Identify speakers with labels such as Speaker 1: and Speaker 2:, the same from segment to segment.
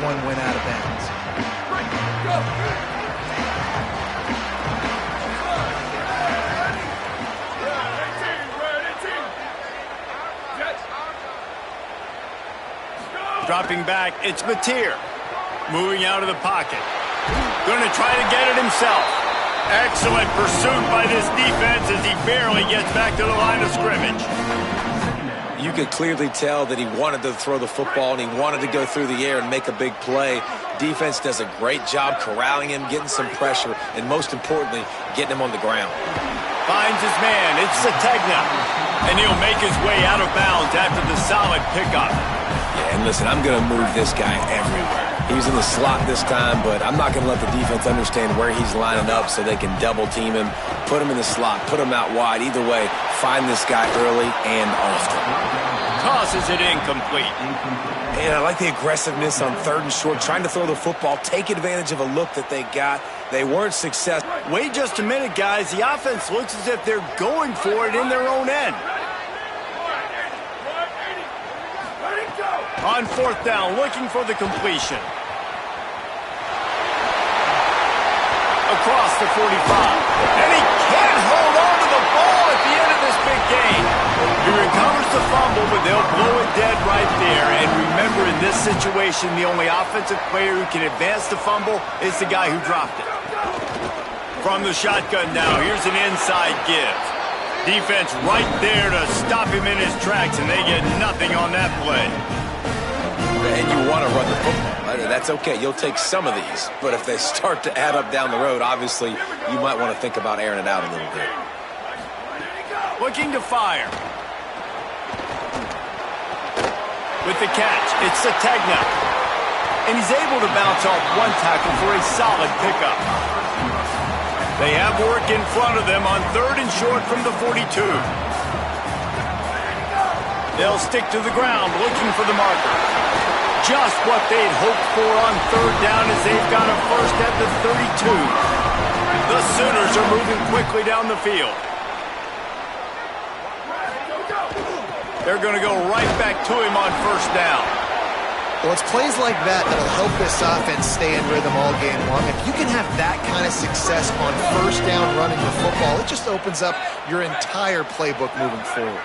Speaker 1: one went out of bounds.
Speaker 2: Dropping back, it's Mateer. Moving out of the pocket. Going to try to get it himself. Excellent pursuit by this defense as he barely gets back to the line of scrimmage.
Speaker 3: You could clearly tell that he wanted to throw the football and he wanted to go through the air and make a big play. Defense does a great job corralling him, getting some pressure, and most importantly, getting him on the ground.
Speaker 2: Finds his man. It's Sategna. And he'll make his way out of bounds after the solid pickup.
Speaker 3: Yeah, and listen, I'm going to move this guy everywhere. He's in the slot this time, but I'm not going to let the defense understand where he's lining up so they can double team him, put him in the slot, put him out wide. Either way, find this guy early and often.
Speaker 2: Tosses it incomplete.
Speaker 3: And I like the aggressiveness on 3rd and short, trying to throw the football, take advantage of a look that they got. They weren't successful.
Speaker 2: Wait just a minute, guys. The offense looks as if they're going for it in their own end. On 4th down, looking for the completion. Across the 45. And he can't hold on to the ball at the end of this big game. He recovers the fumble, but they'll blow it dead right there. And remember, in this situation, the only offensive player who can advance the fumble is the guy who dropped it. From the shotgun now, here's an inside give. Defense right there to stop him in his tracks, and they get nothing on that play.
Speaker 3: And you want to run the football. That's okay. You'll take some of these. But if they start to add up down the road, obviously, you might want to think about airing it out a little bit.
Speaker 2: Looking to fire. With the catch, it's Sategna. And he's able to bounce off one tackle for a solid pickup. They have work in front of them on 3rd and short from the 42. They'll stick to the ground looking for the marker. Just what they'd hoped for on 3rd down as they've got a first at the 32. The Sooners are moving quickly down the field. They're going to go right back to him on 1st down.
Speaker 1: Well, it's plays like that that'll help this offense stay in rhythm all game long. If you can have that kind of success on 1st down running the football, it just opens up your entire playbook moving forward.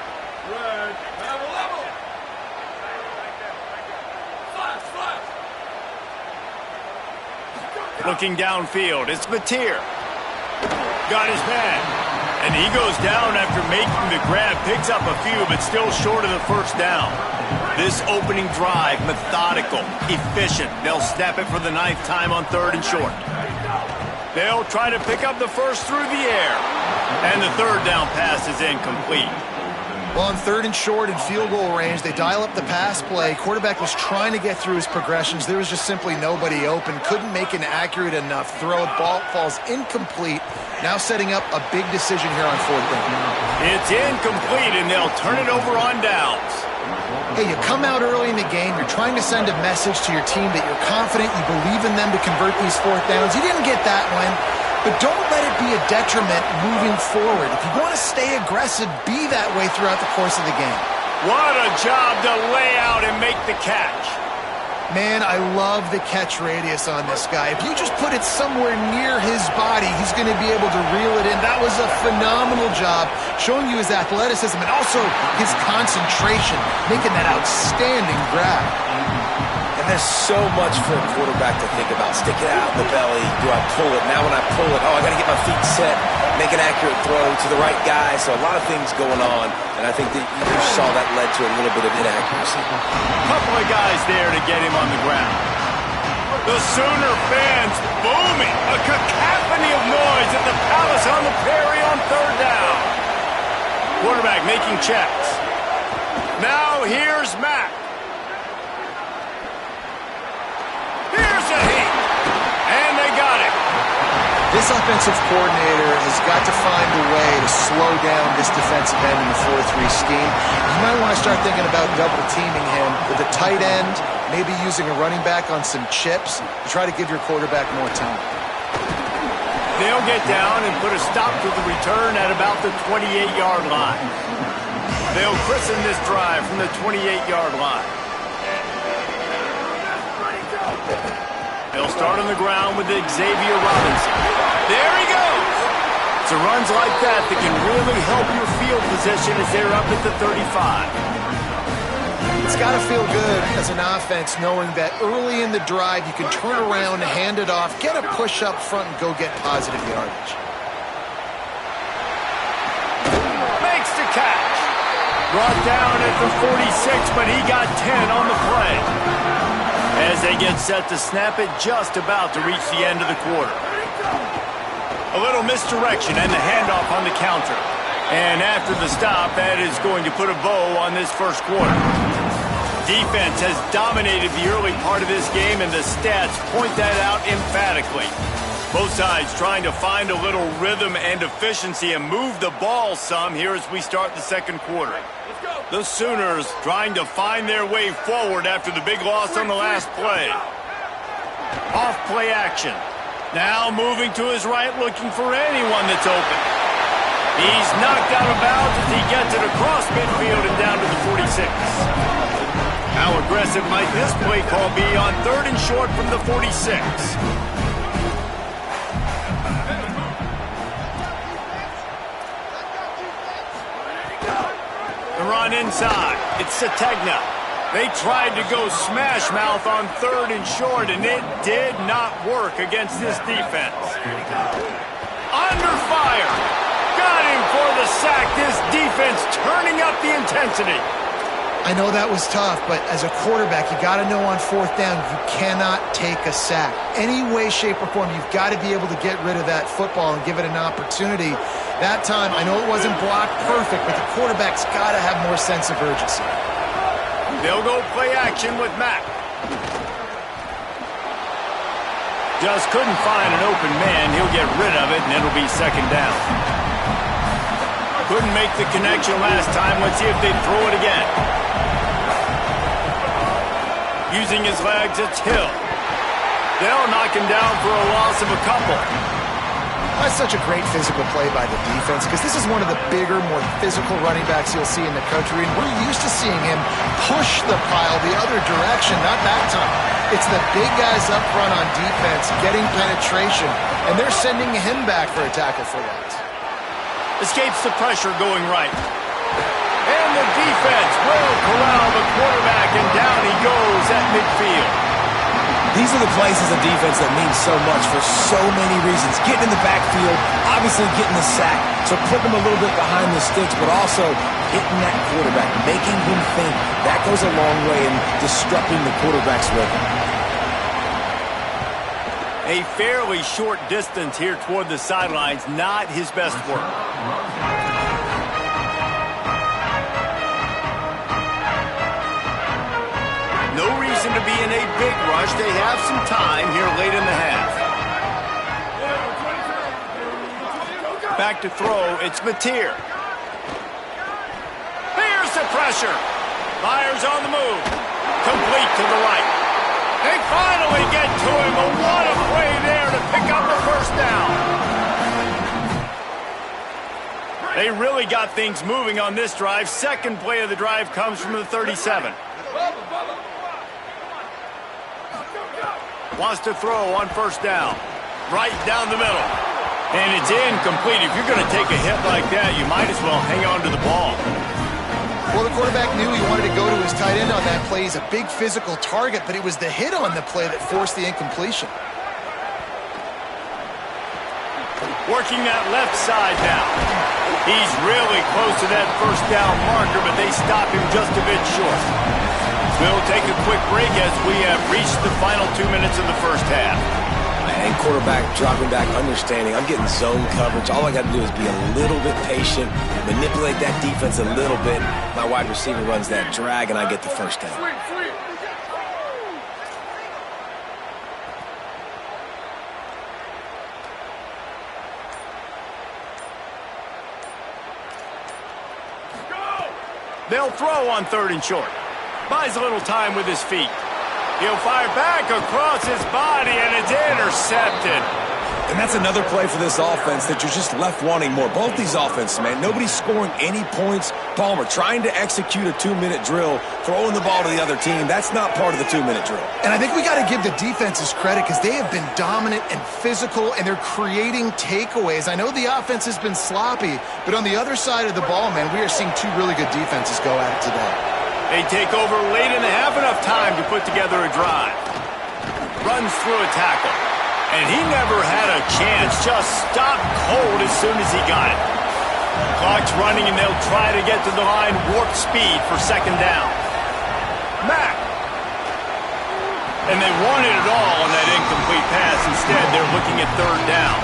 Speaker 2: Looking downfield, it's Mateer. Got his man. And he goes down after making the grab. Picks up a few, but still short of the 1st down. This opening drive, methodical, efficient. They'll snap it for the 9th time on 3rd and short. They'll try to pick up the first through the air. And the 3rd down pass is incomplete.
Speaker 1: Well, on 3rd and short in field goal range, they dial up the pass play. Quarterback was trying to get through his progressions. There was just simply nobody open. Couldn't make an accurate enough throw. Ball falls incomplete. Now setting up a big decision here on 4th down.
Speaker 2: It's incomplete, and they'll turn it over on downs.
Speaker 1: Hey, you come out early in the game. You're trying to send a message to your team that you're confident, you believe in them to convert these 4th downs. You didn't get that one. But don't let it be a detriment moving forward. If you want to stay aggressive, be that way throughout the course of the game.
Speaker 2: What a job to lay out and make the catch.
Speaker 1: Man, I love the catch radius on this guy. If you just put it somewhere near his body, he's going to be able to reel it in. That was a phenomenal job, showing you his athleticism and also his concentration, making that outstanding grab.
Speaker 3: And there's so much for a quarterback to think about. Stick it out in the belly. Do I pull it? Now when I pull it, I got to get my feet set, make an accurate throw to the right guy. So a lot of things going on, and I think that you saw that led to a little bit of inaccuracy.
Speaker 2: A couple of guys there to get him on the ground. The Sooner fans booming. A cacophony of noise at the Palace on the Prairie on 3rd down. Quarterback making checks. Now here's Mack. Here's a heat. And they got it.
Speaker 1: This offensive coordinator has got to find a way to slow down this defensive end in the 4-3 scheme. You might want to start thinking about double teaming him with a tight end, maybe using a running back on some chips to try to give your quarterback more time.
Speaker 2: They'll get down and put a stop to the return at about the 28-yard line. They'll christen this drive from the 28-yard line. They'll start on the ground with Xavier Robinson. There he goes. It's runs like that that can really help your field position as they're up at the 35.
Speaker 1: It's got to feel good as an offense knowing that early in the drive you can turn around, hand it off, get a push up front, and go get positive yardage.
Speaker 2: Makes the catch. Brought down at the 46, but he got 10 on the play. As they get set to snap it, just about to reach the end of the quarter. A little misdirection and the handoff on the counter. And after the stop, that is going to put a bow on this first quarter. Defense has dominated the early part of this game, and the stats point that out emphatically. Both sides trying to find a little rhythm and efficiency and move the ball some here as we start the second quarter. The Sooners trying to find their way forward after the big loss on the last play. Off play action. Now moving to his right, looking for anyone that's open. He's knocked out of bounds as he gets it across midfield and down to the 46. How aggressive might this play call be on 3rd and short from the 46? The run inside. It's Sategna. They tried to go smash mouth on 3rd and short, and it did not work against this defense. Under fire. Got him for the sack. This defense turning up the intensity.
Speaker 1: I know that was tough, but as a quarterback, you got to know on 4th down, you cannot take a sack. Any way, shape, or form, you've got to be able to get rid of that football and give it an opportunity. That time, I know it wasn't blocked perfect, but the quarterback's got to have more sense of urgency.
Speaker 2: They'll go play action with Mack. Just couldn't find an open man. He'll get rid of it, and it'll be 2nd down. Couldn't make the connection last time. Let's see if they throw it again. Using his legs, it's Hill. They'll knock him down for a loss of a couple.
Speaker 1: That's such a great physical play by the defense because this is one of the bigger, more physical running backs you'll see in the country, and we're used to seeing him push the pile the other direction, not that time. It's the big guys up front on defense getting penetration, and they're sending him back for a tackle for loss.
Speaker 2: Escapes the pressure going right. And the defense will corral the quarterback, and down he goes at midfield.
Speaker 3: These are the plays as a defense that mean so much for so many reasons. Getting in the backfield, obviously getting the sack, so putting them a little bit behind the sticks, but also hitting that quarterback, making him think. That goes a long way in disrupting the quarterback's rhythm.
Speaker 2: A fairly short distance here toward the sidelines, not his best work. No reason to be in a big rush. They have some time here late in the half. Back to throw, it's Mateer. Here's the pressure. Myers on the move. Complete to the right. They finally get to him, but what a play there to pick up the 1st down. They really got things moving on this drive. 2nd play of the drive comes from the 37. Wants to throw on 1st down. Right down the middle. And it's incomplete. If you're going to take a hit like that, you might as well hang on to the ball.
Speaker 1: Well, the quarterback knew he wanted to go to his tight end on that play. He's a big physical target, but it was the hit on the play that forced the incompletion.
Speaker 2: Working that left side now. He's really close to that 1st down marker, but they stop him just a bit short. We'll take a quick break as we have reached the final 2 minutes of the 1st half.
Speaker 3: And quarterback dropping back, understanding I'm getting zone coverage. All I got to do is be a little bit patient, manipulate that defense a little bit. My wide receiver runs that drag, and I get the 1st down.
Speaker 2: They'll throw on 3rd and short. Buys a little time with his feet. He'll fire back across his body, and it's intercepted.
Speaker 3: And that's another play for this offense that you're just left wanting more. Both these offenses, man, nobody's scoring any points. Palmer trying to execute a 2-minute drill, throwing the ball to the other team. That's not part of the 2-minute drill.
Speaker 1: And I think we got to give the defenses credit because they have been dominant and physical, and they're creating takeaways. I know the offense has been sloppy, but on the other side of the ball, man, we are seeing two really good defenses go at it today.
Speaker 2: They take over late in the half, enough time to put together a drive. Runs through a tackle. And he never had a chance, just stopped cold as soon as he got it. Clock's running, and they'll try to get to the line warp speed for second down. Mack. And they wanted it all on that incomplete pass. Instead, they're looking at third down.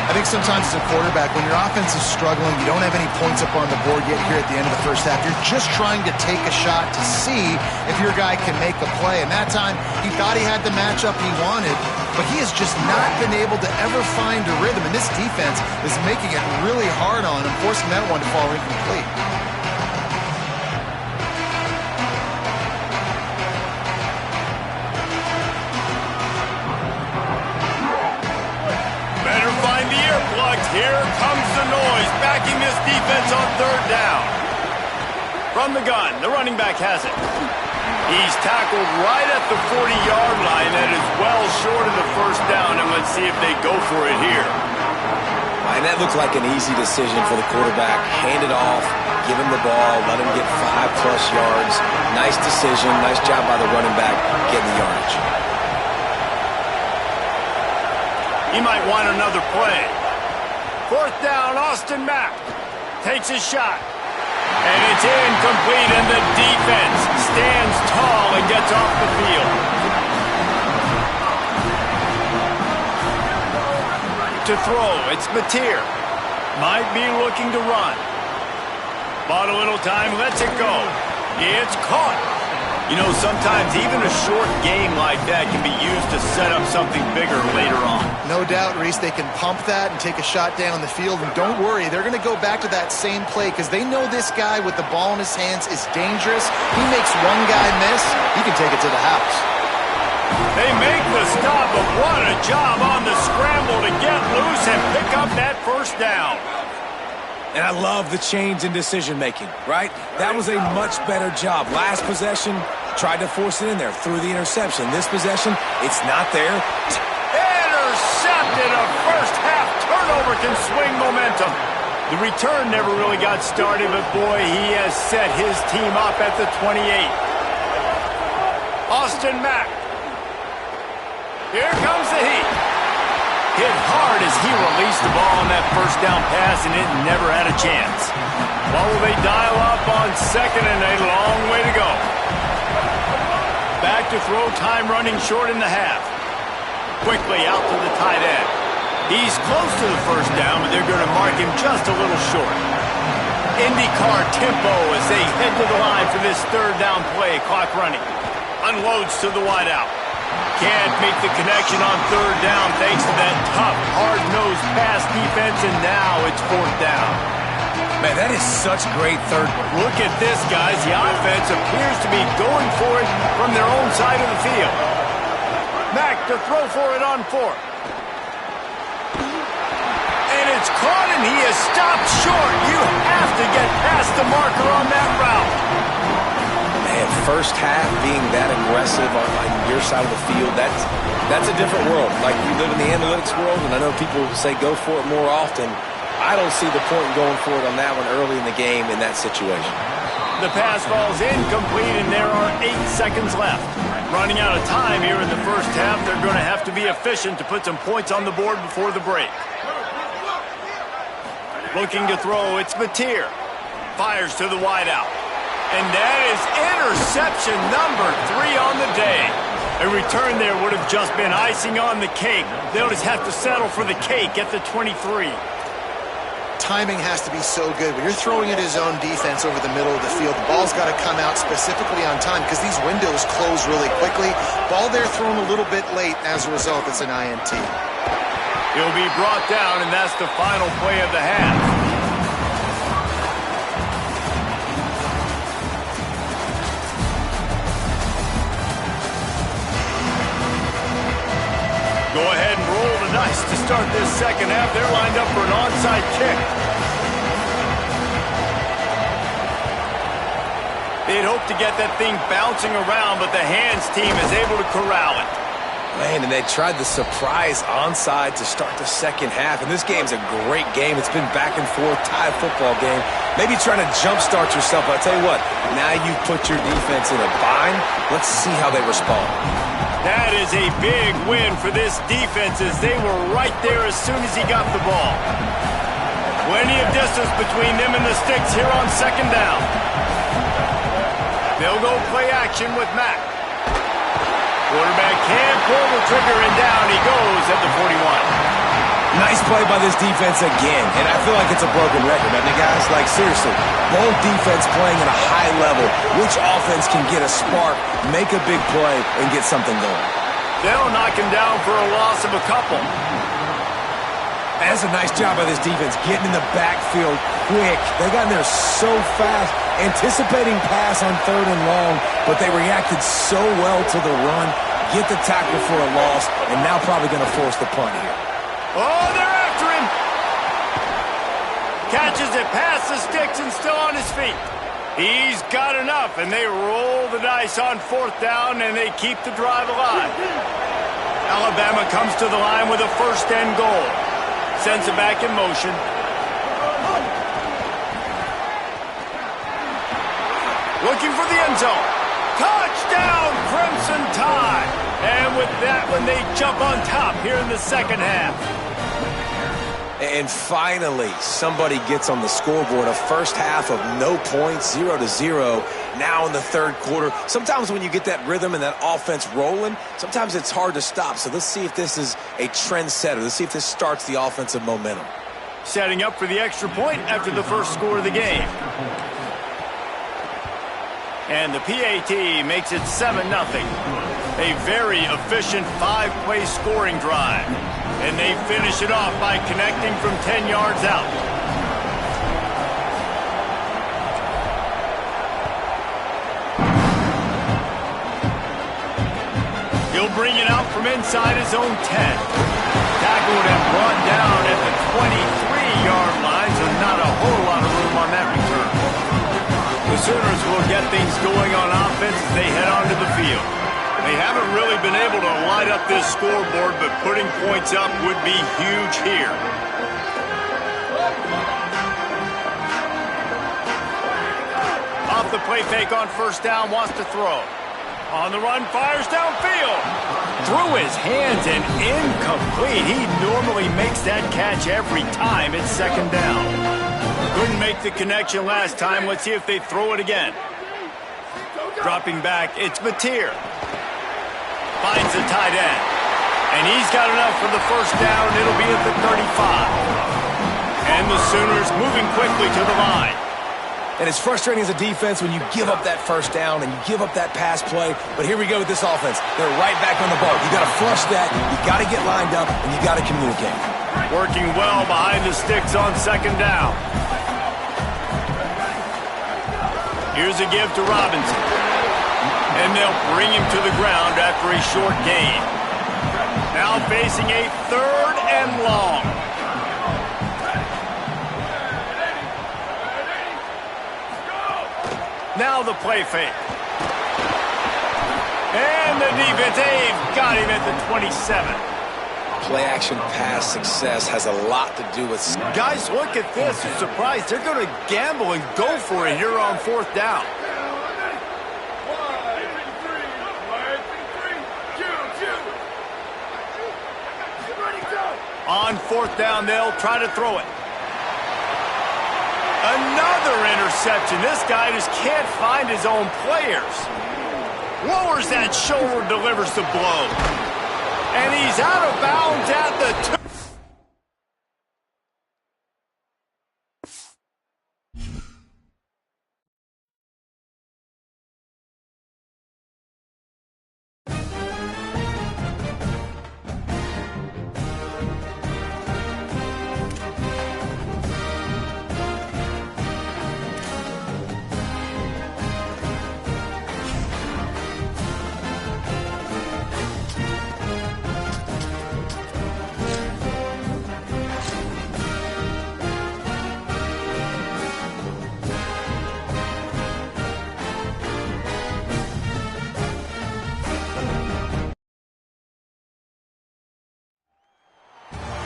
Speaker 1: I think sometimes as a quarterback, when your offense is struggling, you don't have any points up on the board yet here at the end of the first half. You're just trying to take a shot to see if your guy can make a play. And that time, he thought he had the matchup he wanted, but he has just not been able to ever find a rhythm. And this defense is making it really hard on him, forcing that one to fall incomplete.
Speaker 2: Here comes the noise, backing this defense on third down. From the gun, the running back has it. He's tackled right at the 40-yard line. That is well short of the first down, and let's see if they go for it here.
Speaker 3: And that looked like an easy decision for the quarterback. Hand it off, give him the ball, let him get 5+ yards. Nice decision, nice job by the running back getting the yardage.
Speaker 2: He might want another play. Fourth down, Austin Mack takes his shot. And it's incomplete, and the defense stands tall and gets off the field. To throw, it's Mateer. Might be looking to run. Bought a little time, lets it go. It's caught. You know, sometimes even a short game like that can be used to set up something bigger later on.
Speaker 1: No doubt, Reese, they can pump that and take a shot down the field. And don't worry, they're going to go back to that same play because they know this guy with the ball in his hands is dangerous. He makes one guy miss, he can take it to the house.
Speaker 2: They make the stop, but what a job on the scramble to get loose and pick up that first down.
Speaker 3: And I love the change in decision-making, right? That was a much better job. Last possession, tried to force it in there, threw the interception. This possession, it's not there.
Speaker 2: Intercepted! A first-half turnover can swing momentum. The return never really got started, but boy, he has set his team up at the 28. Austin Mack. Here comes the heat. Hit hard as he released the ball on that first down pass, and it never had a chance. Well, will they dial up on second, and a long way to go. Back to throw, time running short in the half. Quickly out to the tight end. He's close to the first down, but they're going to mark him just a little short. IndyCar tempo as they head to the line for this third down play. Clock running. Unloads to the wideout. Can't make the connection on third down thanks to that tough, hard-nosed pass defense, and now it's fourth down.
Speaker 3: Man, that is such great third.
Speaker 2: Look at this, guys. The offense appears to be going for it from their own side of the field. Mack to throw for it on fourth. And it's caught, and he is stopped short. You have to get past the marker on that route.
Speaker 3: Man, first half being that aggressive on your side of the field, that's a different world. Like, we live in the analytics world, and I know people say go for it more often. I don't see the point in going for it on that one early in the game in that situation.
Speaker 2: The pass falls incomplete, and there are 8 seconds left. Running out of time here in the first half, they're going to have to be efficient to put some points on the board before the break. Looking to throw, it's Mateer. Fires to the wideout. And that is interception number 3 on the day. A return there would have just been icing on the cake. They'll just have to settle for the cake at the 23.
Speaker 1: Timing has to be so good. When you're throwing at his own defense over the middle of the field, the ball's got to come out specifically on time because these windows close really quickly. Ball there thrown a little bit late. As a result, it's an INT.
Speaker 2: He'll be brought down, and that's the final play of the half. Go ahead and roll the dice to start this second half. They're lined up for an onside kick. They'd hope to get that thing bouncing around, but the hands team is able to corral it.
Speaker 3: Man, and they tried the surprise onside to start the second half. And this game's a great game. It's been back and forth, tie football game. Maybe trying to jumpstart yourself. But I tell you what, now you've put your defense in a bind. Let's see how they respond.
Speaker 2: That is a big win for this defense as they were right there as soon as he got the ball. Plenty of distance between them and the sticks here on second down. They'll go play action with Mack. Quarterback can't pull the trigger, and down he goes at the 41.
Speaker 3: Nice play by this defense again, and I feel like it's a broken record, doesn't it, guys? Like, seriously, both defense playing at a high level. Which offense can get a spark, make a big play, and get something going?
Speaker 2: They'll knock him down for a loss of a couple.
Speaker 3: That's a nice job by this defense, getting in the backfield quick. They got in there so fast, anticipating pass on 3rd and long, but they reacted so well to the run, get the tackle for a loss, and now probably going to force the punt here.
Speaker 2: Oh, they're after him. Catches it past the sticks and still on his feet. He's got enough, and they roll the dice on 4th down, and they keep the drive alive. Alabama comes to the line with a 1st and goal. Sends it back in motion. Looking for the end zone. Touchdown, Crimson Tide. And with that one, they jump on top here in the second half.
Speaker 3: And finally, somebody gets on the scoreboard. A first half of no points, 0-0. Now in the 3rd quarter. Sometimes when you get that rhythm and that offense rolling, sometimes it's hard to stop. So let's see if this is a trend setter. Let's see if this starts the offensive momentum.
Speaker 2: Setting up for the extra point after the first score of the game. And the PAT makes it 7-0. A very efficient 5-play scoring drive. And they finish it off by connecting from 10 yards out. He'll bring it out from inside his own 10. Tackled and brought down at the 23-yard line, so not a whole lot of room on that return. The Sooners will get things going on offense as they head onto the field. They haven't really been able to light up this scoreboard, but putting points up would be huge here. Off the play fake on 1st down, wants to throw. On the run, fires downfield. Through his hands and incomplete. He normally makes that catch every time it's 2nd down. Couldn't make the connection last time. Let's see if they throw it again. Dropping back, it's Mateer. Finds the tight end. And he's got enough for the 1st down. It'll be at the 35. And the Sooners moving quickly to the line.
Speaker 3: And it's frustrating as a defense when you give up that 1st down and you give up that pass play. But here we go with this offense. They're right back on the ball. You got to flush that. You got to get lined up, and you got to communicate.
Speaker 2: Working well behind the sticks on 2nd down. Here's a give to Robinson. And they'll bring him to the ground after a short gain. Now facing a 3rd and long. Now the play fake. And the defense, they've got him at the 27.
Speaker 3: Play-action pass success has a lot to do with...
Speaker 2: Guys, look at this. You're surprised. They're going to gamble and go for it here on 4th down. On 4th down, they'll try to throw it. Another interception. This guy just can't find his own players. Lowers that shoulder, delivers the blow. And he's out of bounds at the 2.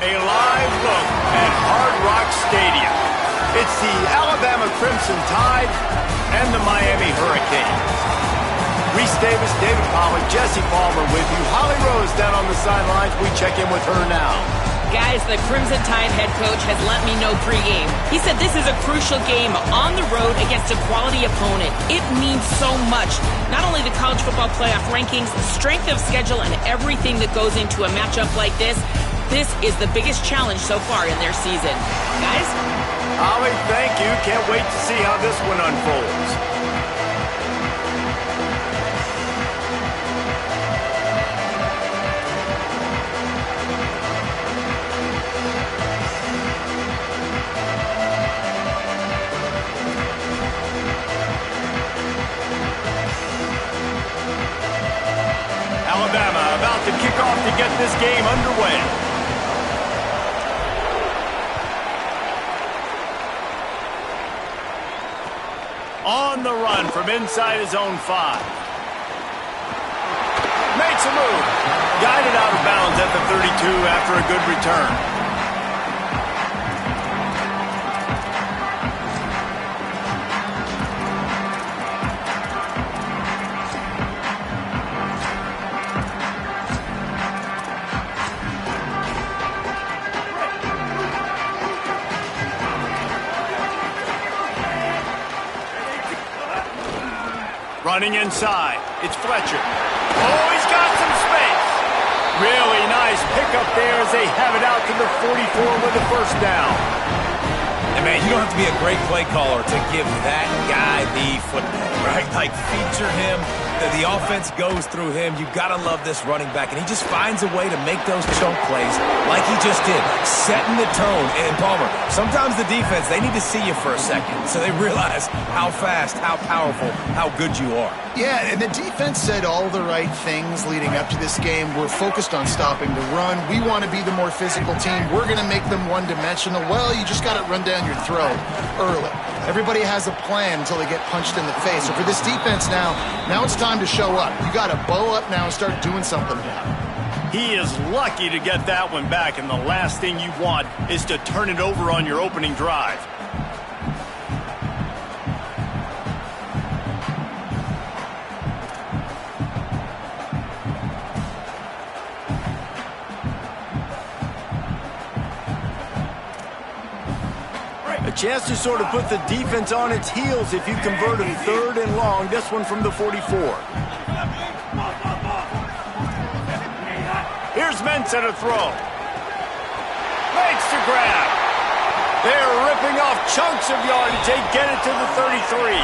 Speaker 2: A live look at Hard Rock Stadium. It's the Alabama Crimson Tide and the Miami Hurricanes. Reese Davis, David Pollack, Jesse Palmer with you. Holly Rose down on the sidelines. We check in with her now.
Speaker 4: Guys, the Crimson Tide head coach has let me know pregame. He said this is a crucial game on the road against a quality opponent. It means so much. Not only the college football playoff rankings, strength of schedule, and everything that goes into a matchup like this. This is the biggest challenge so far in their season. Guys?
Speaker 2: Holly, thank you. Can't wait to see how this one unfolds. Alabama about to kick off to get this game underway. On the run from inside his own 5. Makes a move. Guided out of bounds at the 32 after a good return. Running inside, it's Fletcher. Oh, he's got some space. Really nice pickup there as they have it out to the 44 with the first down.
Speaker 3: And man, you don't have to be a great play caller to give that guy the football, right? Like, feature him. The offense goes through him. You got to love this running back. And he just finds a way to make those chunk plays like he just did, setting the tone. And Palmer, sometimes the defense, they need to see you for a second so they realize how fast, how powerful, how good you are.
Speaker 1: Yeah, and the defense said all the right things leading up to this game. We're focused on stopping the run. We want to be the more physical team. We're going to make them one-dimensional. Well, you just got to run down your throat early. Everybody has a plan until they get punched in the face. So for this defense now it's time to show up. You got to bow up now and start doing something about it.
Speaker 2: He is lucky to get that one back, and the last thing you want is to turn it over on your opening drive. A chance to sort of put the defense on its heels if you convert a 3rd and long. This one from the 44. Here's Mensah to throw. Makes the grab. They're ripping off chunks of yardage. They get it to the 33.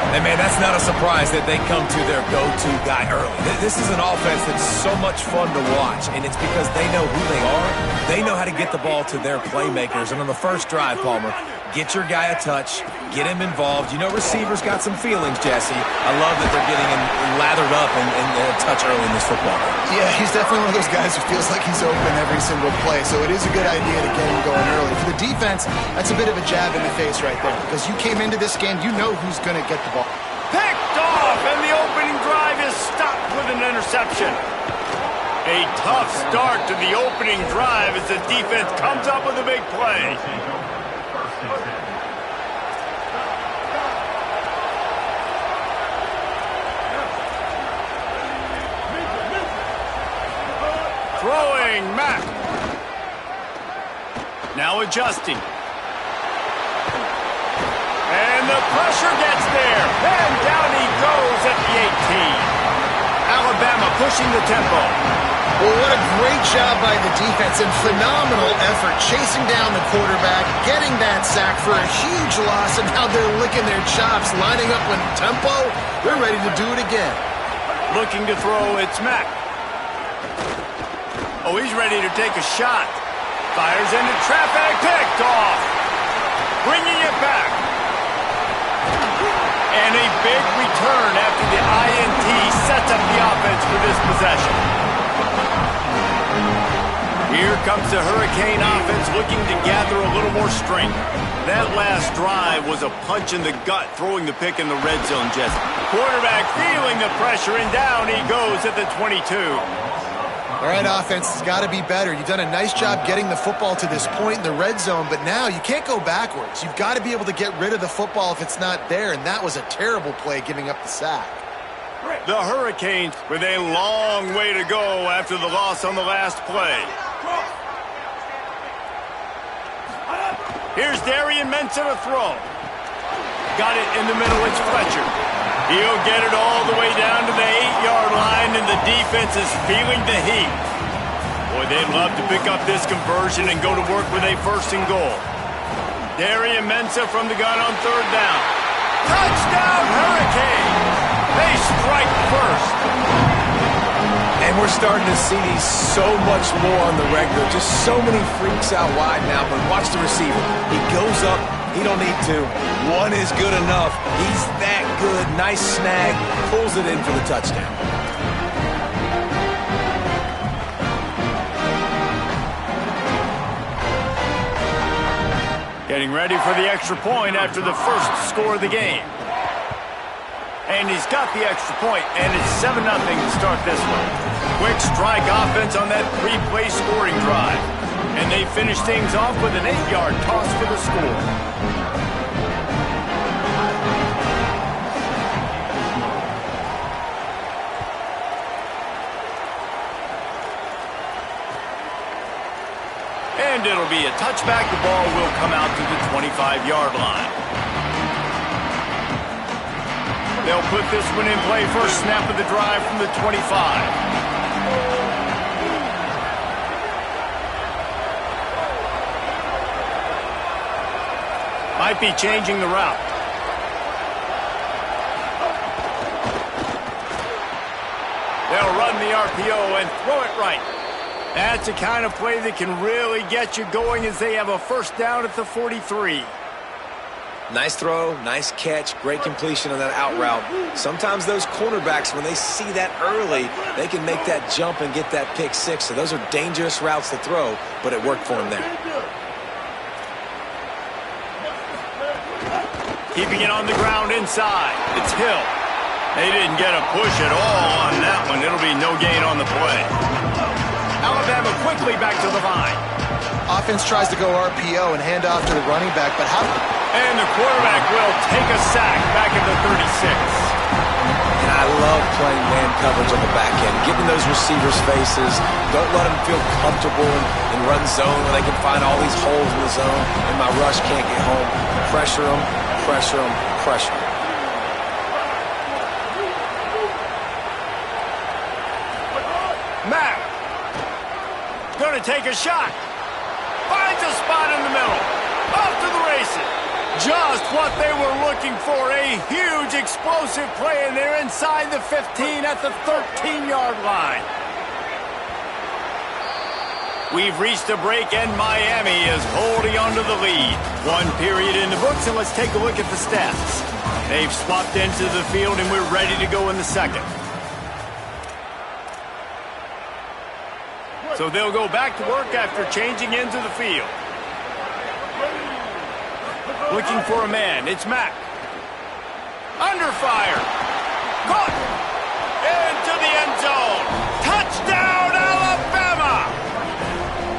Speaker 3: And, man, that's not a surprise that they come to their go-to guy early. This is an offense that's so much fun to watch, and it's because they know who they are. They know how to get the ball to their playmakers. And on the first drive, Palmer, get your guy a touch, get him involved. You know receivers got some feelings, Jesse. I love that they're getting him lathered up and a touch early in this football game.
Speaker 1: Yeah, he's definitely one of those guys who feels like he's open every single play, so it is a good idea to get him going early. For the defense, that's a bit of a jab in the face right there, because you came into this game, you know who's going to get the ball.
Speaker 2: Picked off, and the opening drive is stopped with an interception. A tough start to the opening drive as the defense comes up with a big play. Throwing Mack. Now adjusting. And the pressure gets there. And down he goes at the 18. Alabama pushing the tempo.
Speaker 1: Well, what a great job by the defense and phenomenal effort chasing down the quarterback, getting that sack for a huge loss, and now they're licking their chops, lining up with tempo. They're ready to do it again.
Speaker 2: Looking to throw, it's Mack. Oh, he's ready to take a shot. Fires into traffic, picked off. Bringing it back. And a big return after the INT sets up the offense for this possession. Here comes the Hurricane offense looking to gather a little more strength. That last drive was a punch in the gut, throwing the pick in the red zone, Jesse. Quarterback feeling the pressure, and down he goes at the 22.
Speaker 1: All right, offense has got to be better. You've done a nice job getting the football to this point in the red zone, but now you can't go backwards. You've got to be able to get rid of the football if it's not there, and that was a terrible play giving up the sack.
Speaker 2: The Hurricanes with a long way to go after the loss on the last play. Here's Darian Mensah to throw. Got it in the middle, it's Fletcher. He'll get it all the way down to the 8-yard line, and the defense is feeling the heat. Boy, they'd love to pick up this conversion and go to work with a 1st and goal. Darian Mensah from the gun on 3rd down. Touchdown, Hurricanes! They strike first.
Speaker 3: And we're starting to see these so much more on the regular. Just so many freaks out wide now, but watch the receiver. He goes up. He don't need to. One is good enough. He's that good. Nice snag. Pulls it in for the touchdown.
Speaker 2: Getting ready for the extra point after the first score of the game. And he's got the extra point, and it's 7-0 to start this one. Quick strike offense on that 3-play scoring drive. And they finish things off with an 8-yard toss for the score. And it'll be a touchback. The ball will come out to the 25-yard line. They'll put this one in play. First snap of the drive from the 25. Might be changing the route. They'll run the RPO and throw it right. That's the kind of play that can really get you going as they have a 1st down at the 43.
Speaker 3: Nice throw, nice catch, great completion on that out route. Sometimes those cornerbacks, when they see that early, they can make that jump and get that pick 6. So those are dangerous routes to throw, but it worked for him there.
Speaker 2: Keeping it on the ground inside. It's Hill. They didn't get a push at all on that one. It'll be no gain on the play. Alabama quickly back to the line.
Speaker 1: Offense tries to go RPO and hand off to the running back, but how...
Speaker 2: And the quarterback will take a sack back at the 36.
Speaker 3: And I love playing man coverage on the back end, getting those receivers' faces. Don't let them feel comfortable in run zone where they can find all these holes in the zone, and my rush can't get home. Pressure them, pressure them, pressure them.
Speaker 2: Matt going to take a shot. Finds a spot in the middle. Off to the races. Just what they were looking for. A huge explosive play, and they're inside the 15 at the 13-yard line. We've reached a break, and Miami is holding on to the lead. 1 period in the books, and let's take a look at the stats. They've swapped into the field, and we're ready to go in the second. So they'll go back to work after changing into the field. Looking for a man. It's Mack. Under fire. Caught. Into the end zone. Touchdown, Alabama!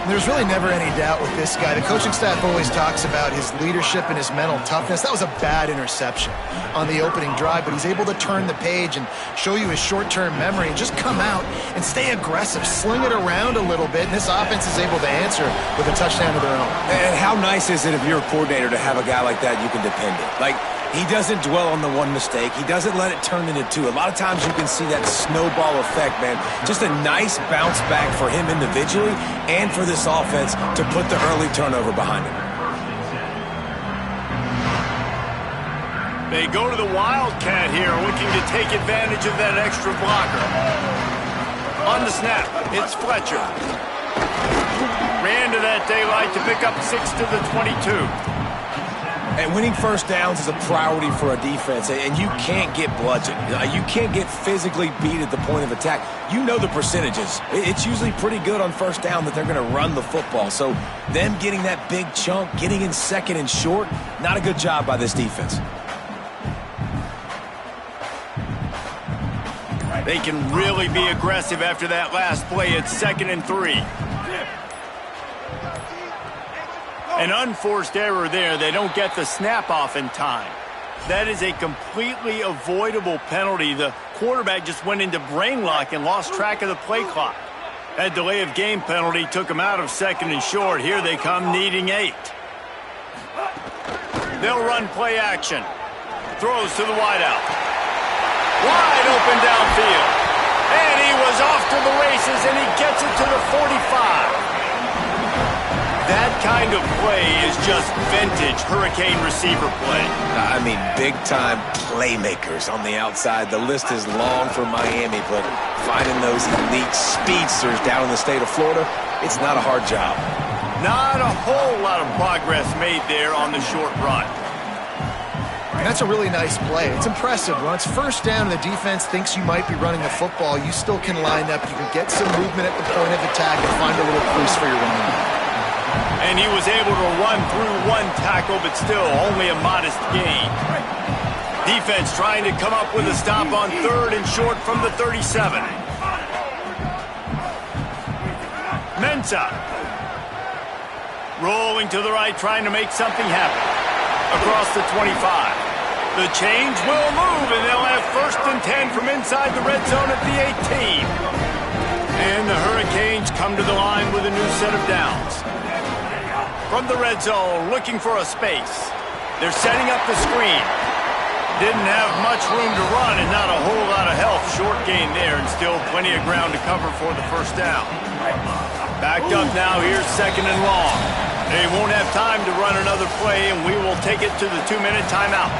Speaker 1: There's really never any doubt with this guy. The coaching staff always talks about his leadership and his mental toughness. That was a bad interception on the opening drive, but he's able to turn the page and show you his short-term memory and just come out and stay aggressive, sling it around a little bit, and this offense is able to answer with a touchdown of their own.
Speaker 3: And how nice is it if you're a coordinator to have a guy like that you can depend on? Like, he doesn't dwell on the one mistake. He doesn't let it turn into 2. A lot of times you can see that snowball effect, man. Just a nice bounce back for him individually and for this offense to put the early turnover behind him.
Speaker 2: They go to the Wildcat here, looking to take advantage of that extra blocker. On the snap, it's Fletcher. Ran to that daylight to pick up 6 to the 22.
Speaker 3: And winning first downs is a priority for a defense, and you can't get bludgeoned. You can't get physically beat at the point of attack. You know the percentages. It's usually pretty good on first down that they're going to run the football. So them getting that big chunk, getting in second and short, not a good job by this defense.
Speaker 2: They can really be aggressive after that last play. It's 2nd and 3. An unforced error there. They don't get the snap off in time. That is a completely avoidable penalty. The quarterback just went into brain lock and lost track of the play clock. That delay of game penalty took him out of 2nd and short. Here they come needing 8. They'll run play action. Throws to the wideout. Wide open downfield. And he was off to the races, and he gets it to the 45. That kind of play is just vintage Hurricane receiver play.
Speaker 3: I mean, big-time playmakers on the outside. The list is long for Miami, but finding those elite speedsters down in the state of Florida, it's not a hard job.
Speaker 2: Not a whole lot of progress made there on the short run.
Speaker 1: And that's a really nice play. It's impressive. Once first down and the defense thinks you might be running the football, you still can line up. You can get some movement at the point of attack and find a little crease for your running back.
Speaker 2: And he was able to run through one tackle, but still only a modest gain. Defense trying to come up with a stop on 3rd and short from the 37. Mensah. Rolling to the right, trying to make something happen. Across the 25. The change will move, and they'll have 1st and 10 from inside the red zone at the 18. And the Hurricanes come to the line with a new set of downs. From the red zone, looking for a space. They're setting up the screen. Didn't have much room to run and not a whole lot of help. Short gain there and still plenty of ground to cover for the 1st down. Backed up now, here's 2nd and long. They won't have time to run another play, and we will take it to the 2-minute timeout.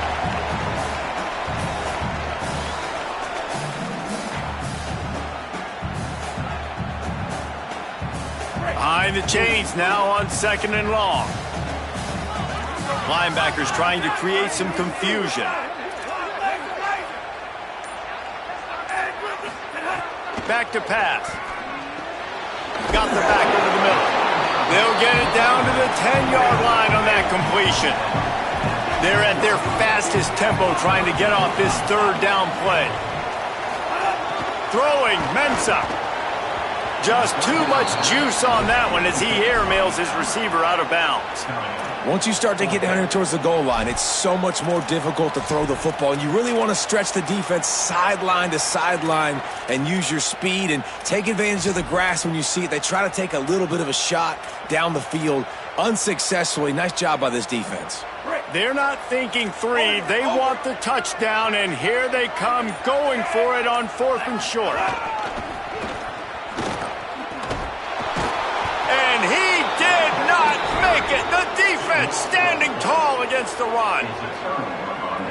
Speaker 2: Behind the chains now on 2nd and long. Linebackers trying to create some confusion. Back to pass. Got the back over the middle. They'll get it down to the 10-yard line on that completion. They're at their fastest tempo trying to get off this 3rd down play. Throwing, Mensah. Just too much juice on that one as he airmails his receiver out of bounds.
Speaker 3: Once you start to get down here towards the goal line, it's so much more difficult to throw the football. And you really want to stretch the defense sideline to sideline and use your speed and take advantage of the grass when you see it. They try to take a little bit of a shot down the field unsuccessfully. Nice job by this defense.
Speaker 2: They're not thinking 3. They want the touchdown, and here they come going for it on 4th and short. And he did not make it. The defense standing tall against the run.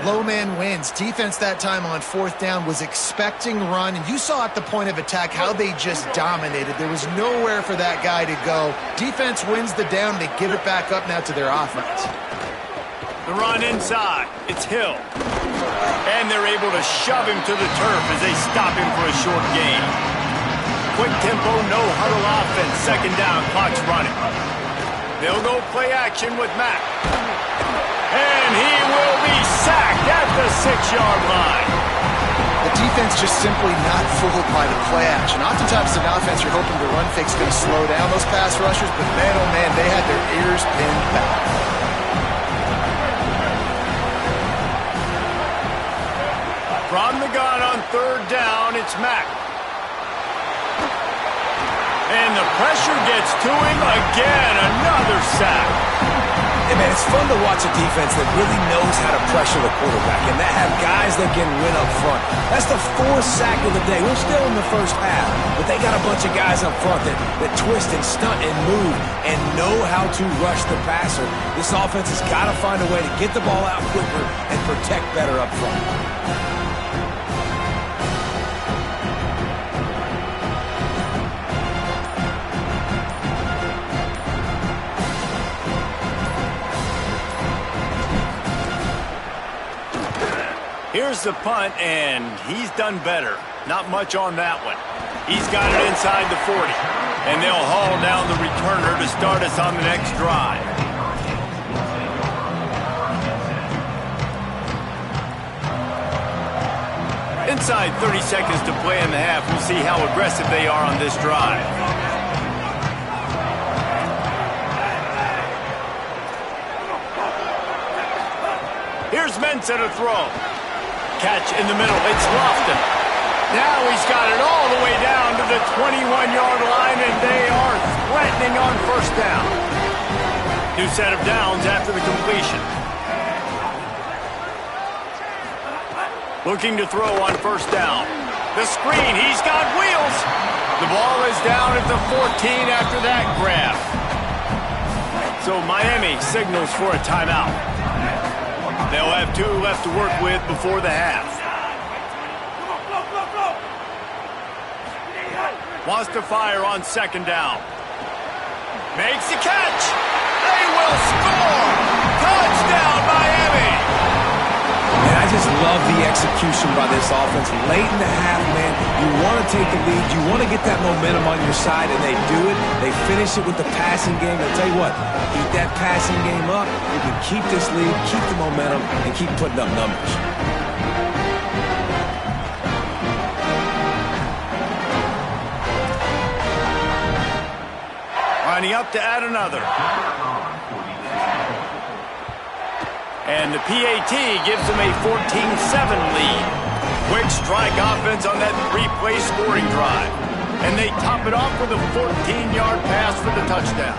Speaker 1: Low man wins. Defense that time on 4th down was expecting run, and you saw at the point of attack how they just dominated. There was nowhere for that guy to go. Defense wins the down. They give it back up now to their offense.
Speaker 2: The run inside. It's Hill. And they're able to shove him to the turf as they stop him for a short gain. Quick tempo, no huddle offense. 2nd down, clock's running. They'll go play action with Mack. And he will be sacked at the 6-yard line.
Speaker 1: The defense just simply not fooled by the play action. Oftentimes an offense, you're hoping the run fake's going to slow down those pass rushers, but man, oh man, they had their ears pinned back.
Speaker 2: From the gun on 3rd down, it's Mack. And the pressure gets to him again. Another sack.
Speaker 3: And man, it's fun to watch a defense that really knows how to pressure the quarterback and that have guys that can win up front. That's the 4th sack of the day. We're still in the 1st half, but they got a bunch of guys up front that twist and stunt and move and know how to rush the passer. This offense has got to find a way to get the ball out quicker and protect better up front.
Speaker 2: Here's the punt, and he's done better. Not much on that one. He's got it inside the 40, and they'll haul down the returner to start us on the next drive. Inside 30 seconds to play in the half. We'll see how aggressive they are on this drive. Here's Mensah to throw. Catch in the middle. It's Lofton. Now he's got it all the way down to the 21-yard line, and they are threatening on first down. New set of downs after the completion. Looking to throw on first down. The screen, he's got wheels. The ball is down at the 14 after that grab. So Miami signals for a timeout. They'll have 2 left to work with before the half. Wants to fire on second down. Makes the catch. They will score. Touchdown, Miami.
Speaker 3: And I just love the execution by this offense. Late in the half, man, you want to take the lead. You want to get that momentum on your side, and they do it. They finish it with the passing game. I'll tell you what, keep that passing game up. You can keep this lead, keep the momentum, and keep putting up numbers.
Speaker 2: Lining up to add another. And the PAT gives them a 14-7 lead. Quick strike offense on that 3-play scoring drive. And they top it off with a 14-yard pass for the touchdown.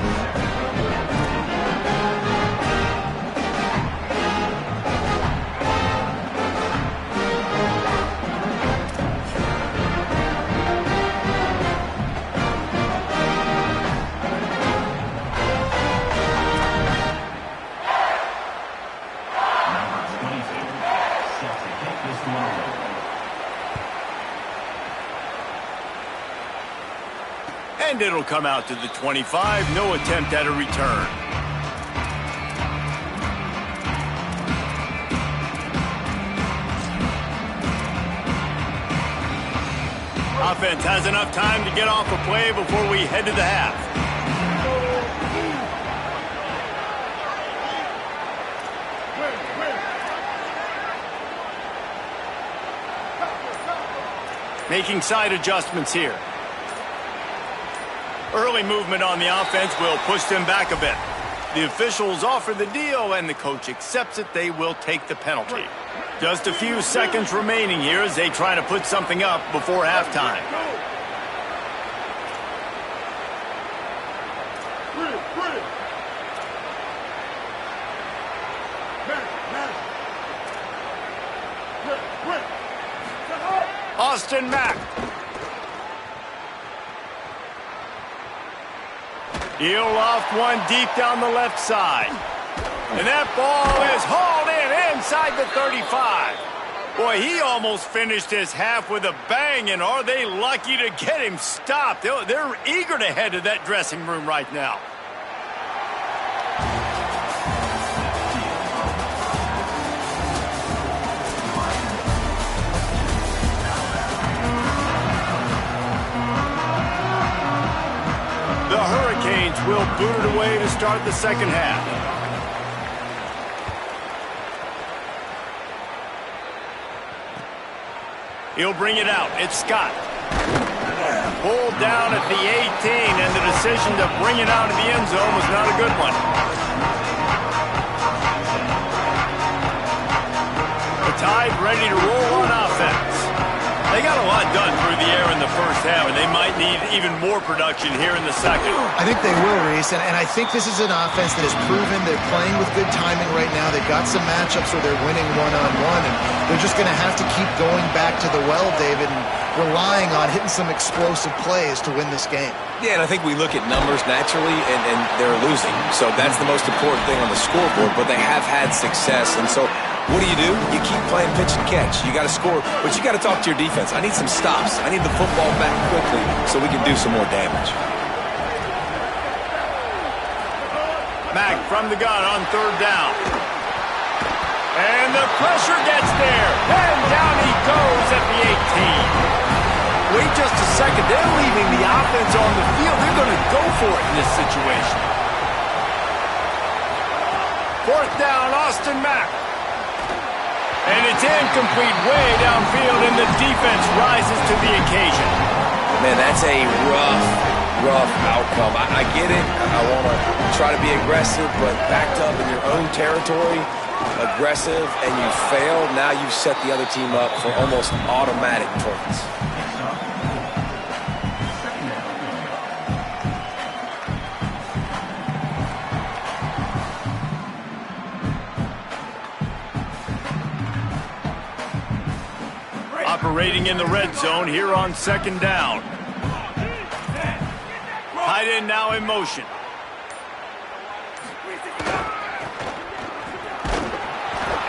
Speaker 2: And it'll come out to the 25. No attempt at a return. Offense has enough time to get off a play before we head to the half. Making side adjustments here. Early movement on the offense will push them back a bit. The officials offer the deal, and the coach accepts it. They will take the penalty. Just a few seconds remaining here as they try to put something up before halftime. Austin Mack. He'll loft one deep down the left side. And that ball is hauled in inside the 35. Boy, he almost finished his half with a bang, and are they lucky to get him stopped? They're eager to head to that dressing room right now. The Hurricanes will boot it away to start the second half. He'll bring it out. It's Scott. Pulled down at the 18, and the decision to bring it out of the end zone was not a good one. The Tide ready to roll on offense. They got a lot done through the air in the first half, and they might need even more production here in the second.
Speaker 1: I think they will, Reese, and I think this is an offense that has proven they're playing with good timing right now. They've got some matchups where they're winning one-on-one, and they're just going to have to keep going back to the well, David, and relying on hitting some explosive plays to win this game.
Speaker 3: Yeah, and I think we look at numbers naturally, and they're losing. So that's the most important thing on the scoreboard, but they have had success, and so what do? You keep playing pitch and catch. You got to score, but you got to talk to your defense. I need some stops. I need the football back quickly so we can do some more damage.
Speaker 2: Mack from the gun on third down. And the pressure gets there. And down he goes at the 18. Wait just a second. They're leaving the offense on the field. They're going to go for it in this situation. Fourth down, Austin Mack. And it's incomplete way downfield, and the defense rises to the occasion.
Speaker 3: Man, that's a rough outcome. I get it. I want to try to be aggressive, but backed up in your own territory, aggressive, and you fail, now you've set the other team up for almost automatic points.
Speaker 2: Operating in the red zone here on second down. Tight end now in motion.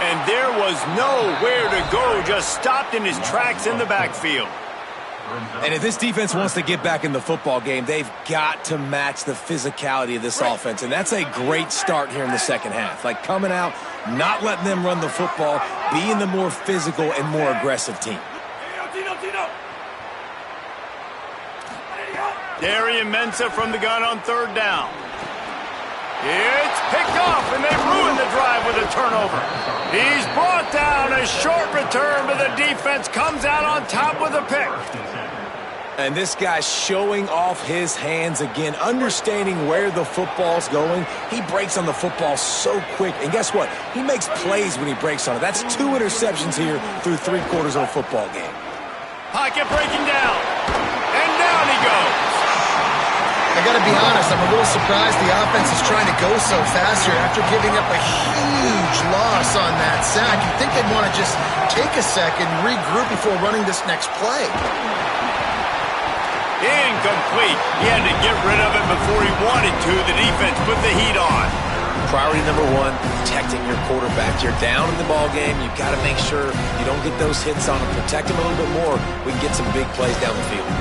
Speaker 2: And there was nowhere to go, just stopped in his tracks in the backfield.
Speaker 3: And if this defense wants to get back in the football game, they've got to match the physicality of this offense. And that's a great start here in the second half. Like coming out, not letting them run the football, being the more physical and more aggressive team.
Speaker 2: Darian Mensah from the gun on third down. It's picked off, and they ruined the drive with a turnover. He's brought down. A short return, but the defense comes out on top with a pick.
Speaker 3: And this guy's showing off his hands again, understanding where the football's going. He breaks on the football so quick. And guess what? He makes plays when he breaks on it. That's 2 interceptions here through 3 quarters of a football game.
Speaker 2: Pocket breaking down. And down he goes.
Speaker 1: I got to be honest, I'm a little surprised the offense is trying to go so fast here after giving up a huge loss on that sack. You'd think they'd want to just take a second, regroup before running this next play.
Speaker 2: Incomplete. He had to get rid of it before he wanted to. The defense put the heat on.
Speaker 3: Priority number 1, protecting your quarterback. You're down in the ball game. You've got to make sure you don't get those hits on him. Protect him a little bit more. We can get some big plays down the field.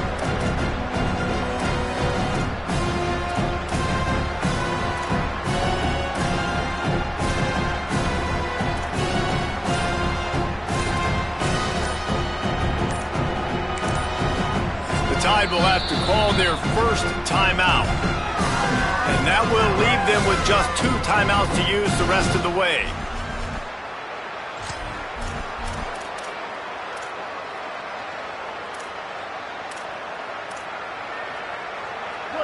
Speaker 2: Tide will have to call their first timeout. And that will leave them with just 2 timeouts to use the rest of the way.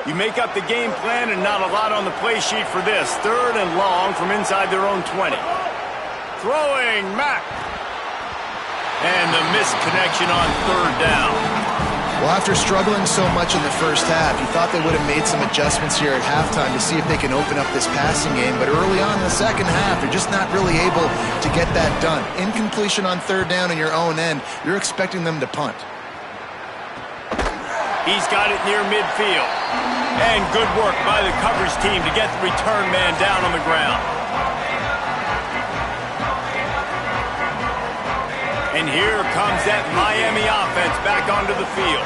Speaker 2: You make up the game plan and not a lot on the play sheet for this. 3rd and long from inside their own 20. Throwing Mack. And the missed connection on 3rd down.
Speaker 1: Well, after struggling so much in the first half, you thought they would have made some adjustments here at halftime to see if they can open up this passing game. But early on in the second half, they're just not really able to get that done. Incompletion on 3rd down in your own end, you're expecting them to punt.
Speaker 2: He's got it near midfield. And good work by the coverage team to get the return man down on the ground. And here comes that Miami offense back onto the field.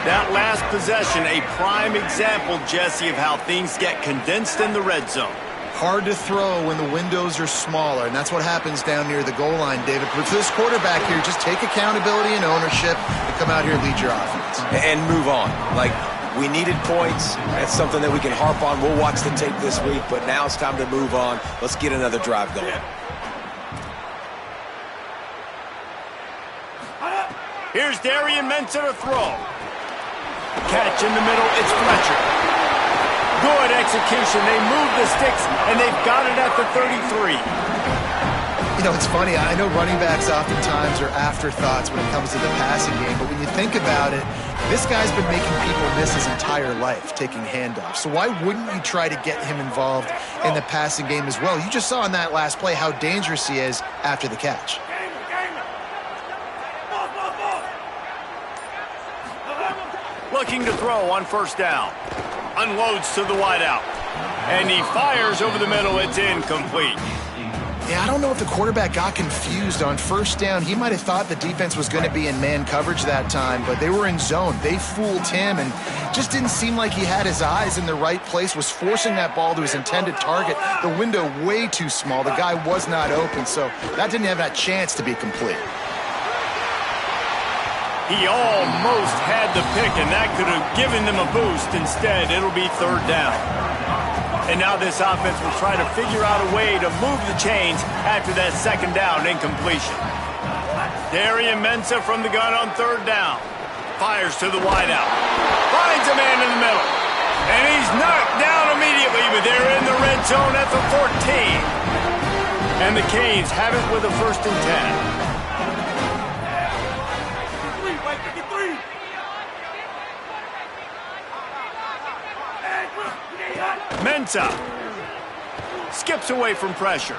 Speaker 2: That last possession, a prime example, Jesse, of how things get condensed in the red zone.
Speaker 1: Hard to throw when the windows are smaller, and that's what happens down near the goal line, David. But for this quarterback here, just take accountability and ownership and come out here and lead your offense.
Speaker 3: And move on. Like, we needed points. That's something that we can harp on. We'll watch the tape this week, but now it's time to move on. Let's get another drive going.
Speaker 2: Here's Darian Mensah to throw. Catch in the middle, it's Fletcher. Good execution. They move the sticks, and they've got it at the 33.
Speaker 1: You know, it's funny. I know running backs oftentimes are afterthoughts when it comes to the passing game, but when you think about it, this guy's been making people miss his entire life taking handoffs. So why wouldn't you try to get him involved in the passing game as well? You just saw in that last play how dangerous he is after the catch.
Speaker 2: Looking to throw on 1st down. Unloads to the wideout. And he fires over the middle. It's incomplete.
Speaker 1: Yeah, I don't know if the quarterback got confused on 1st down. He might have thought the defense was going to be in man coverage that time, but they were in zone. They fooled him and just didn't seem like he had his eyes in the right place, was forcing that ball to his intended target. The window way too small. The guy was not open, so that didn't have that chance to be complete.
Speaker 2: He almost had the pick, and that could have given them a boost. Instead, it'll be 3rd down. And now this offense will try to figure out a way to move the chains after that 2nd down incompletion. Darian Mensah from the gun on third down. Fires to the wideout. Finds a man in the middle. And he's knocked down immediately, but they're in the red zone at the 14. And the Canes have it with a 1st and 10. Mensah skips away from pressure.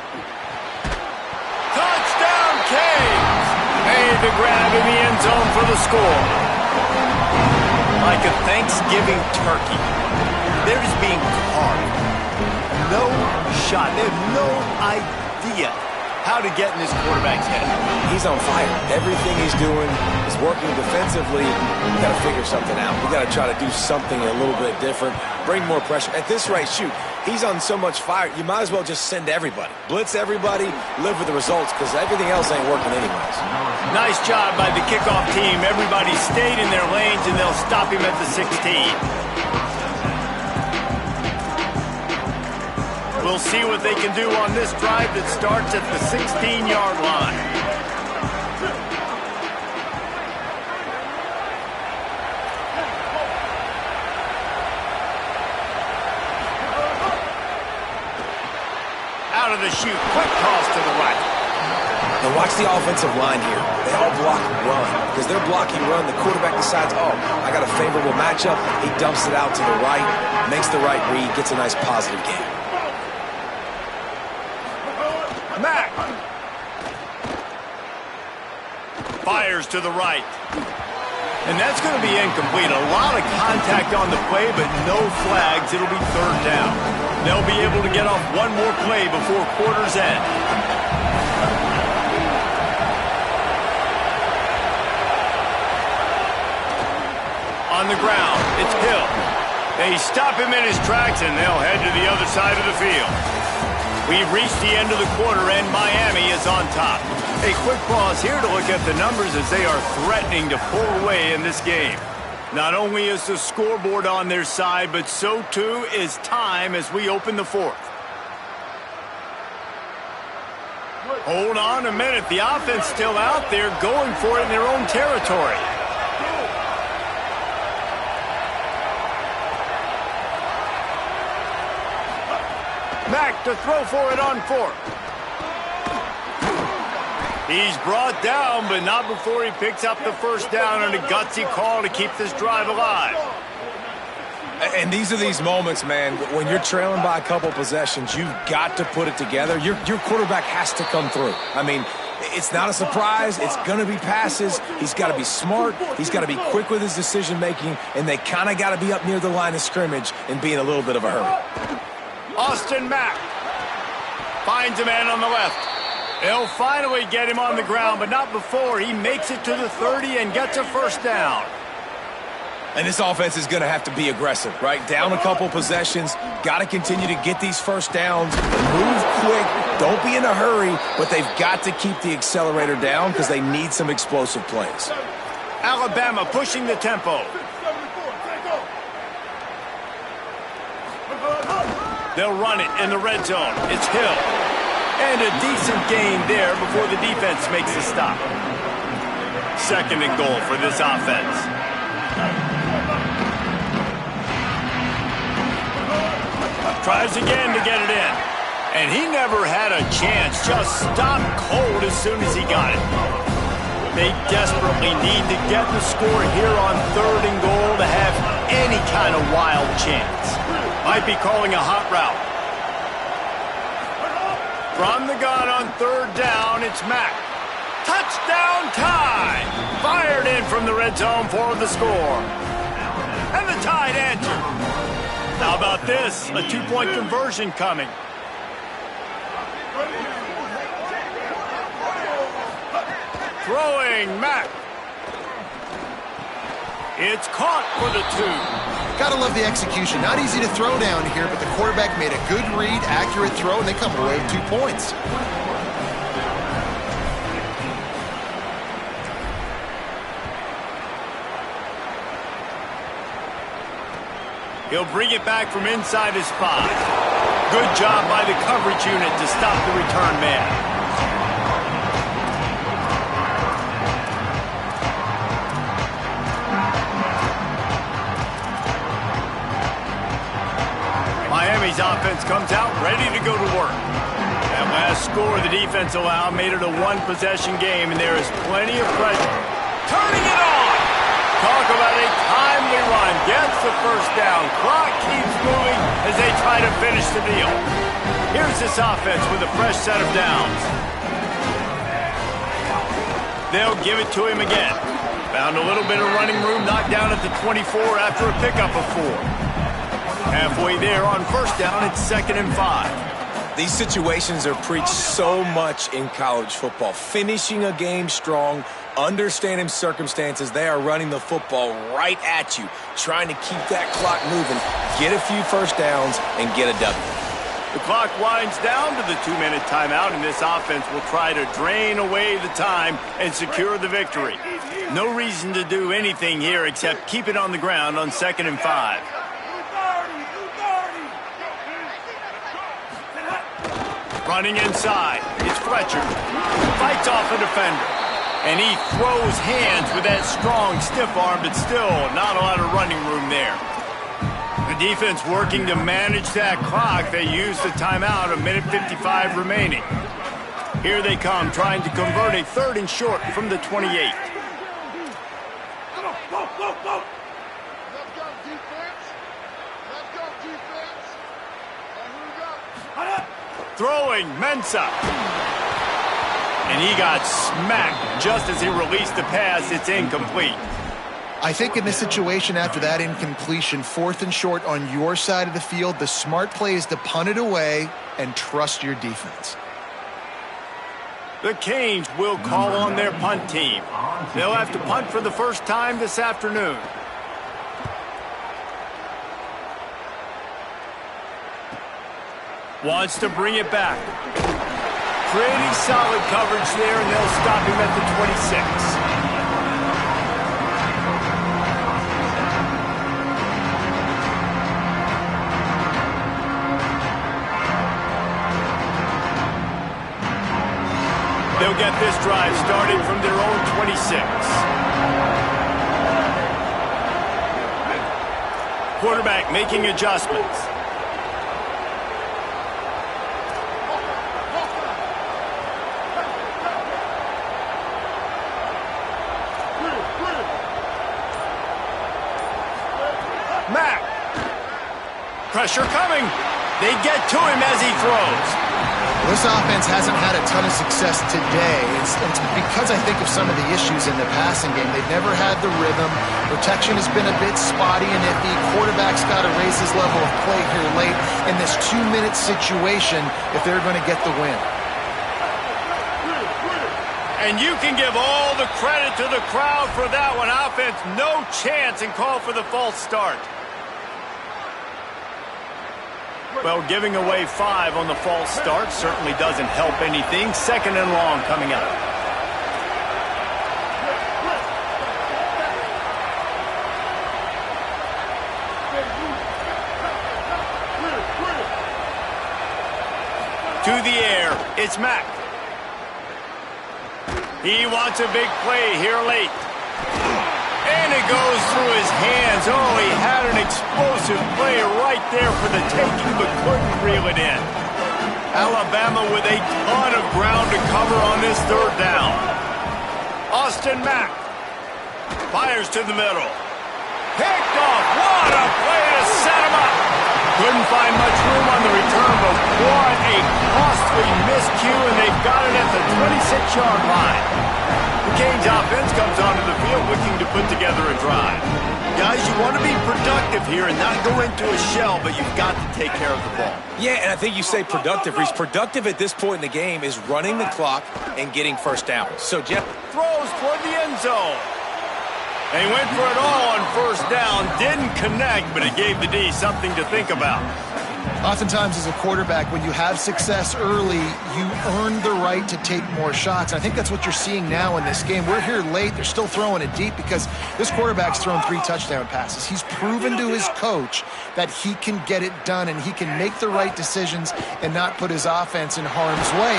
Speaker 2: Touchdown, Canes! Made the grab in the end zone for the score. Like a Thanksgiving turkey, they're just being carved. No shot. They have no idea how to get in this quarterback's head.
Speaker 3: He's on fire. Everything he's doing is working defensively. We got to figure something out. We got to try to do something a little bit different. Bring more pressure. At this rate, shoot, he's on so much fire, you might as well just send everybody. Blitz everybody, live with the results, because everything else ain't working anyways.
Speaker 2: Nice job by the kickoff team. Everybody stayed in their lanes, and they'll stop him at the 16. We'll see what they can do on this drive that starts at the 16-yard line. Out of the chute, quick toss to the right.
Speaker 3: Now watch the offensive line here. They all block run. Because they're blocking run, the quarterback decides, oh, I got a favorable matchup. He dumps it out to the right, makes the right read, gets a nice positive gain.
Speaker 2: Mack fires to the right. And that's going to be incomplete. A lot of contact on the play, but no flags. It'll be 3rd down. They'll be able to get off one more play before quarter's end. On the ground, it's Hill. They stop him in his tracks, and they'll head to the other side of the field. We've reached the end of the quarter, and Miami is on top. A quick pause here to look at the numbers as they are threatening to pull away in this game. Not only is the scoreboard on their side, but so too is time as we open the 4th. Hold on a minute. The offense still out there going for it in their own territory. Mack to throw for it on 4th. He's brought down, but not before he picks up the 1st down and a gutsy call to keep this drive alive.
Speaker 3: And these are these moments, man, when you're trailing by a couple possessions, you've got to put it together. Your quarterback has to come through. I mean, it's not a surprise. It's going to be passes. He's got to be smart. He's got to be quick with his decision-making, and they kind of got to be up near the line of scrimmage and be in a little bit of a hurry.
Speaker 2: Austin Mack finds a man on the left. They'll finally get him on the ground, but not before he makes it to the 30 and gets a 1st down.
Speaker 3: And this offense is going to have to be aggressive, right? Down a couple possessions, got to continue to get these 1st downs, move quick, don't be in a hurry, but they've got to keep the accelerator down because they need some explosive plays.
Speaker 2: Alabama pushing the tempo. They'll run it in the red zone. It's Hill. And a decent gain there before the defense makes a stop. 2nd and goal for this offense. Tries again to get it in. And he never had a chance. Just stopped cold as soon as he got it. They desperately need to get the score here on 3rd and goal to have any kind of wild chance. Might be calling a hot route. From the gun on 3rd down, it's Mack. Touchdown Tide! Fired in from the red zone for the score. And the Tide answer. How about this? A 2-point conversion coming. Throwing Mack. It's caught for the 2.
Speaker 1: Gotta love the execution. Not easy to throw down here, but the quarterback made a good read, accurate throw, and they come away with 2 points.
Speaker 2: He'll bring it back from inside his 5. Good job by the coverage unit to stop the return man. Canes offense comes out ready to go to work. That last score the defense allowed made it a one-possession game, and there is plenty of pressure. Turning it on! Talk about a timely run. Gets the first down. Clock keeps moving as they try to finish the deal. Here's this offense with a fresh set of downs. They'll give it to him again. Found a little bit of running room, knocked down at the 24 after a pickup of 4. Halfway there on first down, it's 2nd and 5.
Speaker 3: These situations are preached so much in college football. Finishing a game strong, understanding circumstances. They are running the football right at you, trying to keep that clock moving, get a few first downs, and get a W.
Speaker 2: The clock winds down to the 2-minute timeout, and this offense will try to drain away the time and secure the victory. No reason to do anything here except keep it on the ground on 2nd and 5. Running inside, it's Fletcher. Fights off a defender. And he throws hands with that strong, stiff arm, but still not a lot of running room there. The defense working to manage that clock. They use the timeout, 1:55 remaining. Here they come, trying to convert a 3rd and short from the 28.
Speaker 5: Let's go, defense. Let's go, defense. And here we go.
Speaker 2: Throwing, Mensah. And he got smacked just as he released the pass. It's incomplete.
Speaker 1: I think in this situation, after that incompletion, 4th and short on your side of the field, the smart play is to punt it away and trust your defense.
Speaker 2: The Canes will call on their punt team. They'll have to punt for the first time this afternoon. Wants to bring it back. Pretty solid coverage there, and they'll stop him at the 26. They'll get this drive started from their own 26. Quarterback making adjustments. Mack. Pressure coming. They get to him as he throws.
Speaker 1: This offense hasn't had a ton of success today. It's because I think of some of the issues in the passing game. They've never had the rhythm. Protection has been a bit spotty and iffy. Quarterback's got to raise his level of play here late in this 2-minute situation if they're going to get the win.
Speaker 2: And you can give all the credit to the crowd for that one. Offense, no chance, and call for the false start. Well, giving away 5 on the false start certainly doesn't help anything. 2nd and long coming up. To the air, it's Mack. He wants a big play here late. And it goes through his hands. Oh, he had an explosive play right there for the taking, but couldn't reel it in. Alabama with a ton of ground to cover on this 3rd down. Austin Mack fires to the middle. Picked off. What a play to set him up. Couldn't find much room on the return, but what a costly miscue, and they've got it at the 26-yard line. The Canes offense comes onto the field looking to put together a drive. Guys, you want to be productive here and not go into a shell, but you've got to take care of the ball.
Speaker 3: Yeah, and I think you say productive, Reese. Productive at this point in the game is running the clock and getting first down. So, Jeff
Speaker 2: throws toward the end zone. And he went for it all on first down. Didn't connect, but it gave the D something to think about.
Speaker 1: Oftentimes as a quarterback, when you have success early, you earn the right to take more shots. I think that's what you're seeing now in this game. We're here late. They're still throwing it deep because this quarterback's thrown 3 touchdown passes. He's proven to his coach that he can get it done and he can make the right decisions and not put his offense in harm's way.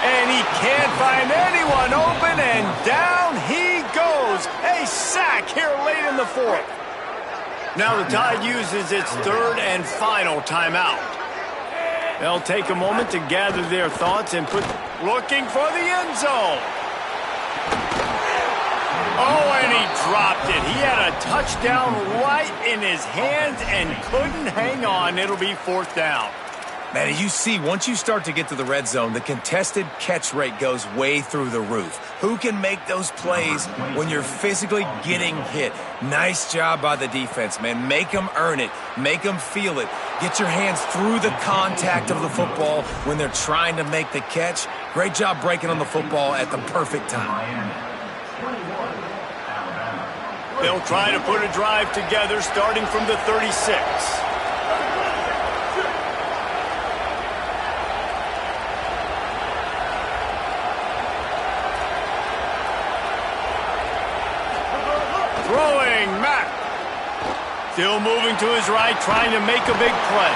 Speaker 2: And he can't find anyone open, and down he goes. A sack here late in the 4th. Now the Tide uses its third and final timeout. They'll take a moment to gather their thoughts and looking for the end zone. Oh, and he dropped it. He had a touchdown right in his hands and couldn't hang on. It'll be fourth down.
Speaker 3: Man, you see, once you start to get to the red zone, the contested catch rate goes way through the roof. Who can make those plays when you're physically getting hit? Nice job by the defense, man. Make them earn it. Make them feel it. Get your hands through the contact of the football when they're trying to make the catch. Great job breaking on the football at the perfect time.
Speaker 2: They'll try to put a drive together starting from the 36. Throwing, Mack. Still moving to his right, trying to make a big play.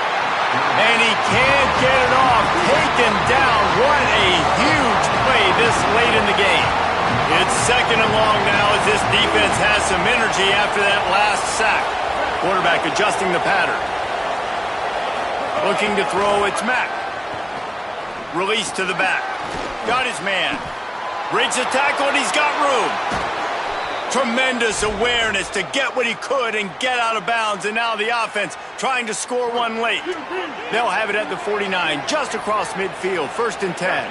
Speaker 2: And he can't get it off. Taken down. What a huge play this late in the game. It's second and long now as this defense has some energy after that last sack. Quarterback adjusting the pattern. Looking to throw, it's Mack. Release to the back. Got his man. Breaks the tackle and he's got room. Tremendous awareness to get what he could and get out of bounds. And now the offense trying to score one late. They'll have it at the 49, just across midfield, 1st and 10.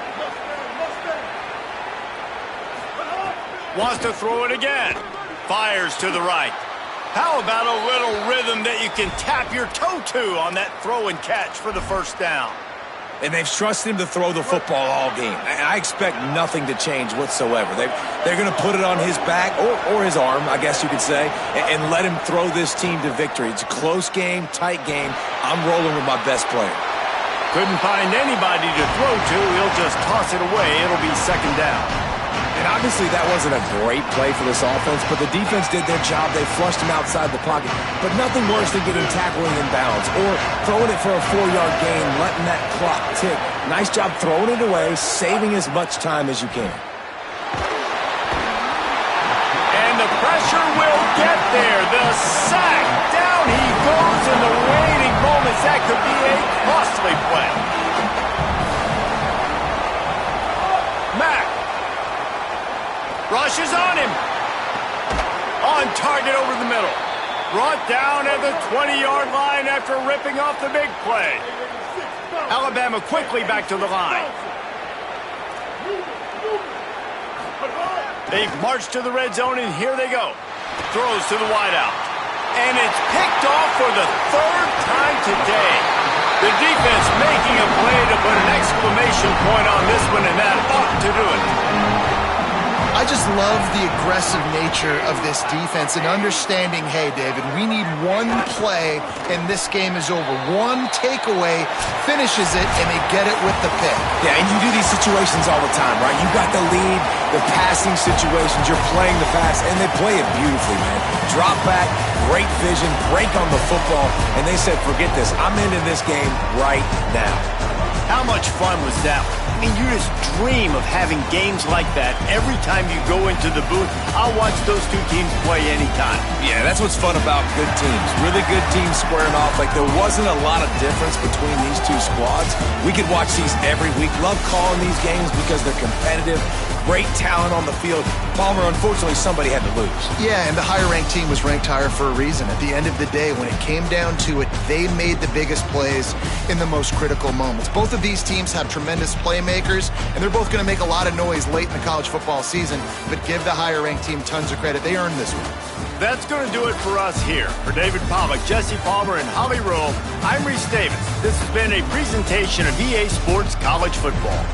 Speaker 2: Wants to throw it again. Fires to the right. How about a little rhythm that you can tap your toe to on that throw and catch for the first down?
Speaker 3: And they've trusted him to throw the football all game. I expect nothing to change whatsoever. They're going to put it on his back, or his arm, I guess you could say, and let him throw this team to victory. It's a close game, tight game. I'm rolling with my best player.
Speaker 2: Couldn't find anybody to throw to. He'll just toss it away. It'll be second down.
Speaker 3: And obviously that wasn't a great play for this offense, but the defense did their job. They flushed him outside the pocket. But nothing worse than getting tackled in bounds or throwing it for a 4-yard gain, letting that clock tick. Nice job throwing it away, saving as much time as you can.
Speaker 2: And the pressure will get there. The sack. Down he goes in the waiting moments. That could be a costly play. Mack. Rushes on him. On target over the middle. Brought down at the 20-yard line after ripping off the big play. Alabama quickly back to the line. They've marched to the red zone, and here they go. Throws to the wideout. And it's picked off for the 3rd time today. The defense making a play to put an exclamation point on this one, and that ought to do it.
Speaker 1: I just love the aggressive nature of this defense and understanding, hey, David, we need one play and this game is over. One takeaway finishes it and they get it with the pick.
Speaker 3: Yeah, and you do these situations all the time, right? You got the lead, the passing situations, you're playing the pass, and they play it beautifully, man. Drop back, great vision, break on the football, and they said, forget this, I'm into this game right now.
Speaker 2: How much fun was that? I mean, you just dream of having games like that every time you go into the booth. I'll watch those two teams play anytime.
Speaker 3: Yeah, that's what's fun about good teams. Really good teams squaring off. Like, there wasn't a lot of difference between these two squads. We could watch these every week. Love calling these games because they're competitive. Great talent on the field. Palmer, unfortunately, somebody had to lose.
Speaker 1: Yeah, and the higher-ranked team was ranked higher for a reason. At the end of the day, when it came down to it, they made the biggest plays in the most critical moments. Both of these teams have tremendous playmakers, and they're both going to make a lot of noise late in the college football season, but give the higher-ranked team tons of credit. They earned this one.
Speaker 2: That's going to do it for us here. For David Pollack, Jesse Palmer, and Holly Rowe, I'm Reese Davis. This has been a presentation of EA Sports College Football.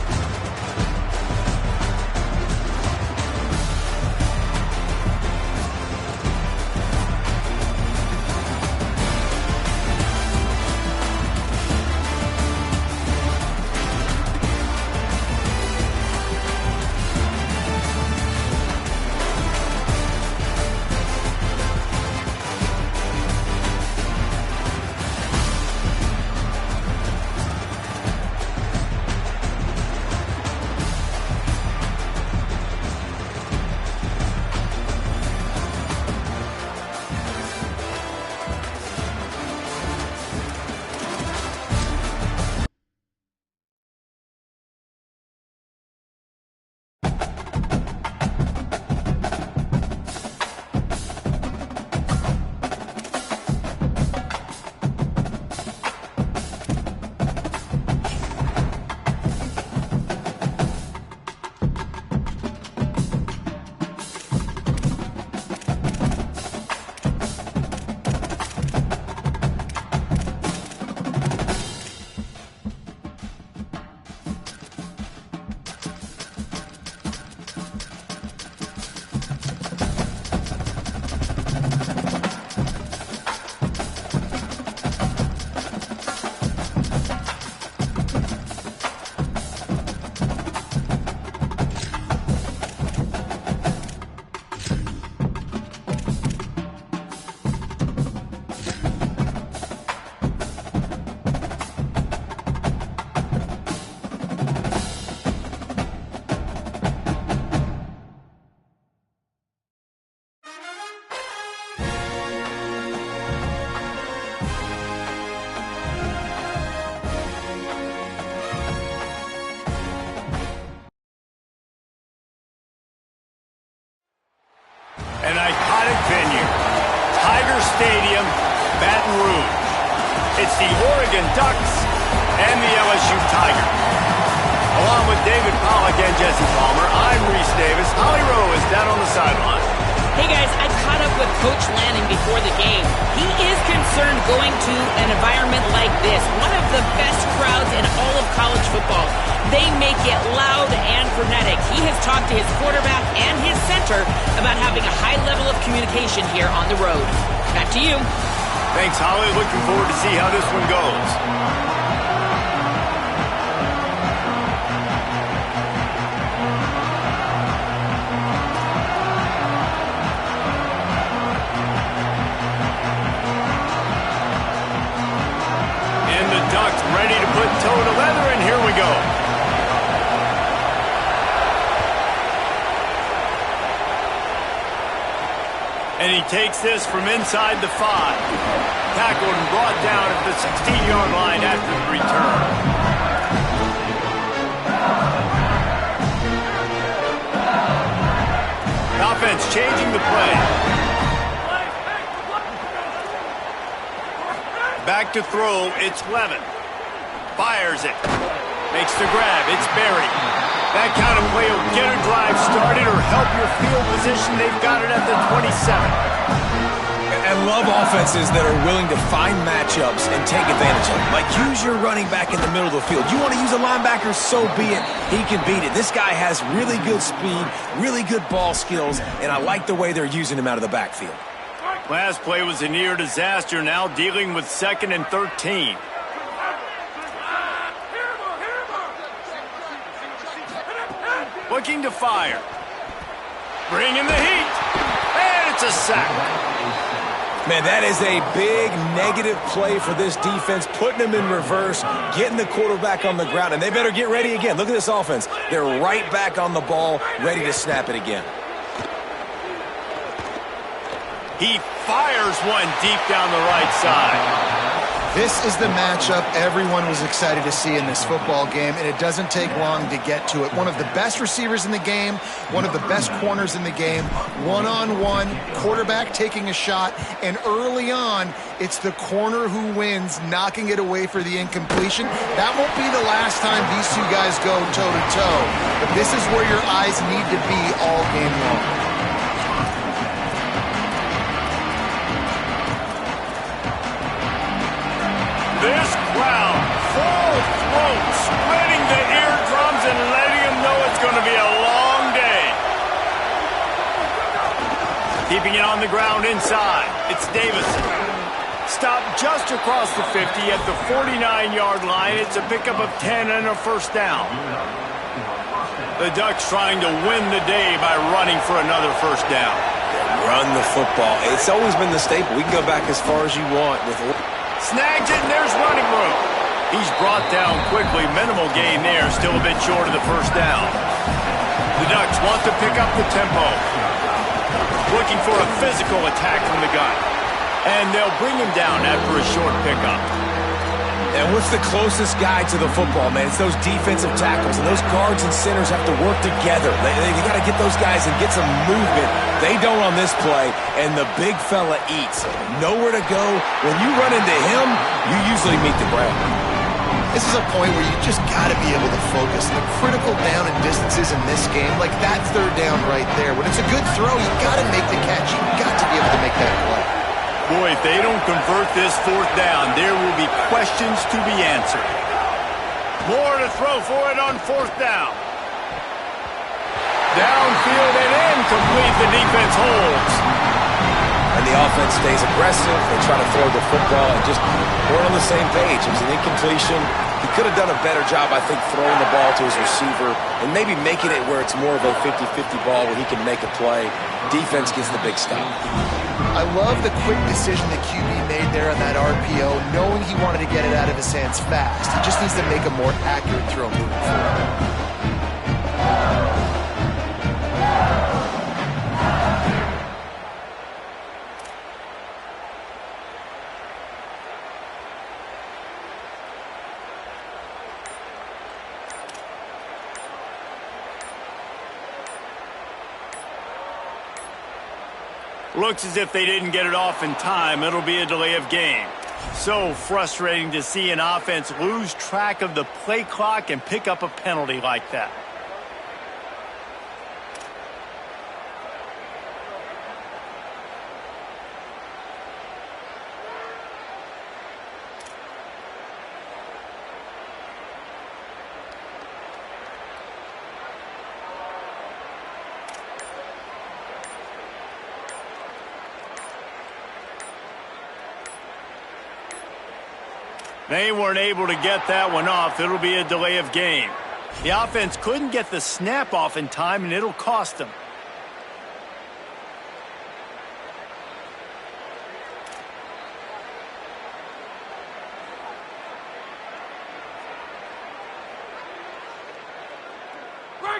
Speaker 2: It's the Oregon Ducks and the LSU Tigers. Along with David Pollack and Jesse Palmer, I'm Reese Davis. Holly Rowe is down on the sideline.
Speaker 4: Hey guys, I caught up with Coach Lanning before the game. He is concerned going to an environment like this, one of the best crowds in all of college football. They make it loud and frenetic. He has talked to his quarterback and his center about having a high level of communication here on the road. Back to you.
Speaker 2: Thanks, Holly. Looking forward to see how this one goes. Ready to put toe to leather, and here we go. And he takes this from inside the 5. Tackled and brought down at the 16-yard line after the return. Offense changing the play. Back to throw, it's Levin. Fires it. Makes the grab. It's buried. That kind of play will get a drive started or help your field position. They've got it at the 27.
Speaker 3: And love offenses that are willing to find matchups and take advantage of them. Like, use your running back in the middle of the field. You want to use a linebacker, so be it. He can beat it. This guy has really good speed, really good ball skills, and I like the way they're using him out of the backfield.
Speaker 2: Last play was a near disaster, now dealing with 2nd and 13. Looking to fire. Bringing the heat. And it's a sack.
Speaker 3: Man, that is a big negative play for this defense, putting them in reverse, getting the quarterback on the ground, and they better get ready again. Look at this offense. They're right back on the ball, ready to snap it again.
Speaker 2: He fires one deep down the right side.
Speaker 1: This is the matchup everyone was excited to see in this football game, and it doesn't take long to get to it. One of the best receivers in the game, one of the best corners in the game, one-on-one, quarterback taking a shot, and early on, it's the corner who wins, knocking it away for the incompletion. That won't be the last time these two guys go toe-to-toe, but this is where your eyes need to be all game long.
Speaker 2: This crowd, full throat, spreading the eardrums and letting them know it's going to be a long day. Keeping it on the ground inside, it's Davison. Stopped just across the 50 at the 49-yard line. It's a pickup of 10 and a first down. The Ducks trying to win the day by running for another first down.
Speaker 3: Run the football. It's always been the staple. We can go back as far as you want with
Speaker 2: snags it, and there's running room. He's brought down quickly. Minimal gain there. Still a bit short of the first down. The Ducks want to pick up the tempo. Looking for a physical attack from the gun. And they'll bring him down after a short pickup.
Speaker 3: And what's the closest guy to the football, man? It's those defensive tackles, and those guards and centers have to work together. They got to get those guys and get some movement. They don't on this play, and the big fella eats. Nowhere to go. When you run into him, you usually meet the ground.
Speaker 1: This is a point where you just got to be able to focus. The critical down and distances in this game, like that third down right there. When it's a good throw, you got to make the catch. You got to be able to make that play.
Speaker 2: Boy, if they don't convert this fourth down, there will be questions to be answered. More to throw for it on fourth down. Downfield and incomplete. The defense holds.
Speaker 3: And the offense stays aggressive. They try to throw the football and just we're on the same page. It was an incompletion. He could have done a better job, I think, throwing the ball to his receiver and maybe making it where it's more of a 50-50 ball where he can make a play. Defense gets the big stop.
Speaker 1: I love the quick decision the QB made there on that RPO, knowing he wanted to get it out of his hands fast. He just needs to make a more accurate throw moving forward.
Speaker 2: Looks as if they didn't get it off in time. It'll be a delay of game. So frustrating to see an offense lose track of the play clock and pick up a penalty like that. They weren't able to get that one off. It'll be a delay of game. The offense couldn't get the snap off in time, and it'll cost them.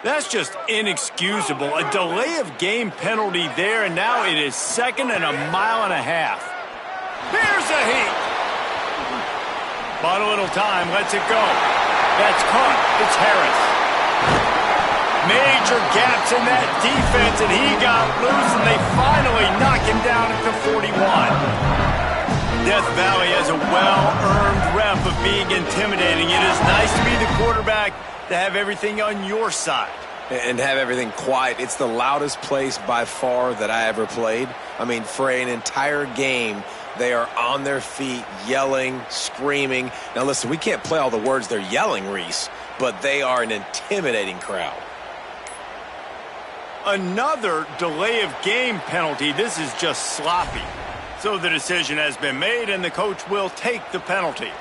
Speaker 2: That's just inexcusable. A delay of game penalty there, and now it is 2nd and a mile and a half. Here's a heat. Bought a little time, lets it go. That's caught. It's Harris. Major gaps in that defense, and he got loose, and they finally knock him down at the 41. Death Valley has a well-earned rep of being intimidating. It is nice to be the quarterback, to have everything on your side.
Speaker 3: And have everything quiet. It's the loudest place by far that I ever played. I mean, for an entire game, they are on their feet, yelling, screaming. Now, listen, we can't play all the words they're yelling, Reese, but they are an intimidating crowd.
Speaker 2: Another delay of game penalty. This is just sloppy. So the decision has been made, and the coach will take the penalty.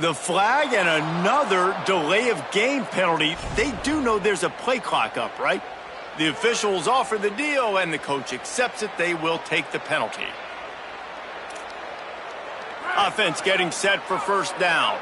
Speaker 2: The flag and another delay of game penalty. They do know there's a play clock up, right? The officials offer the deal, and the coach accepts it. They will take the penalty. Offense getting set for first down.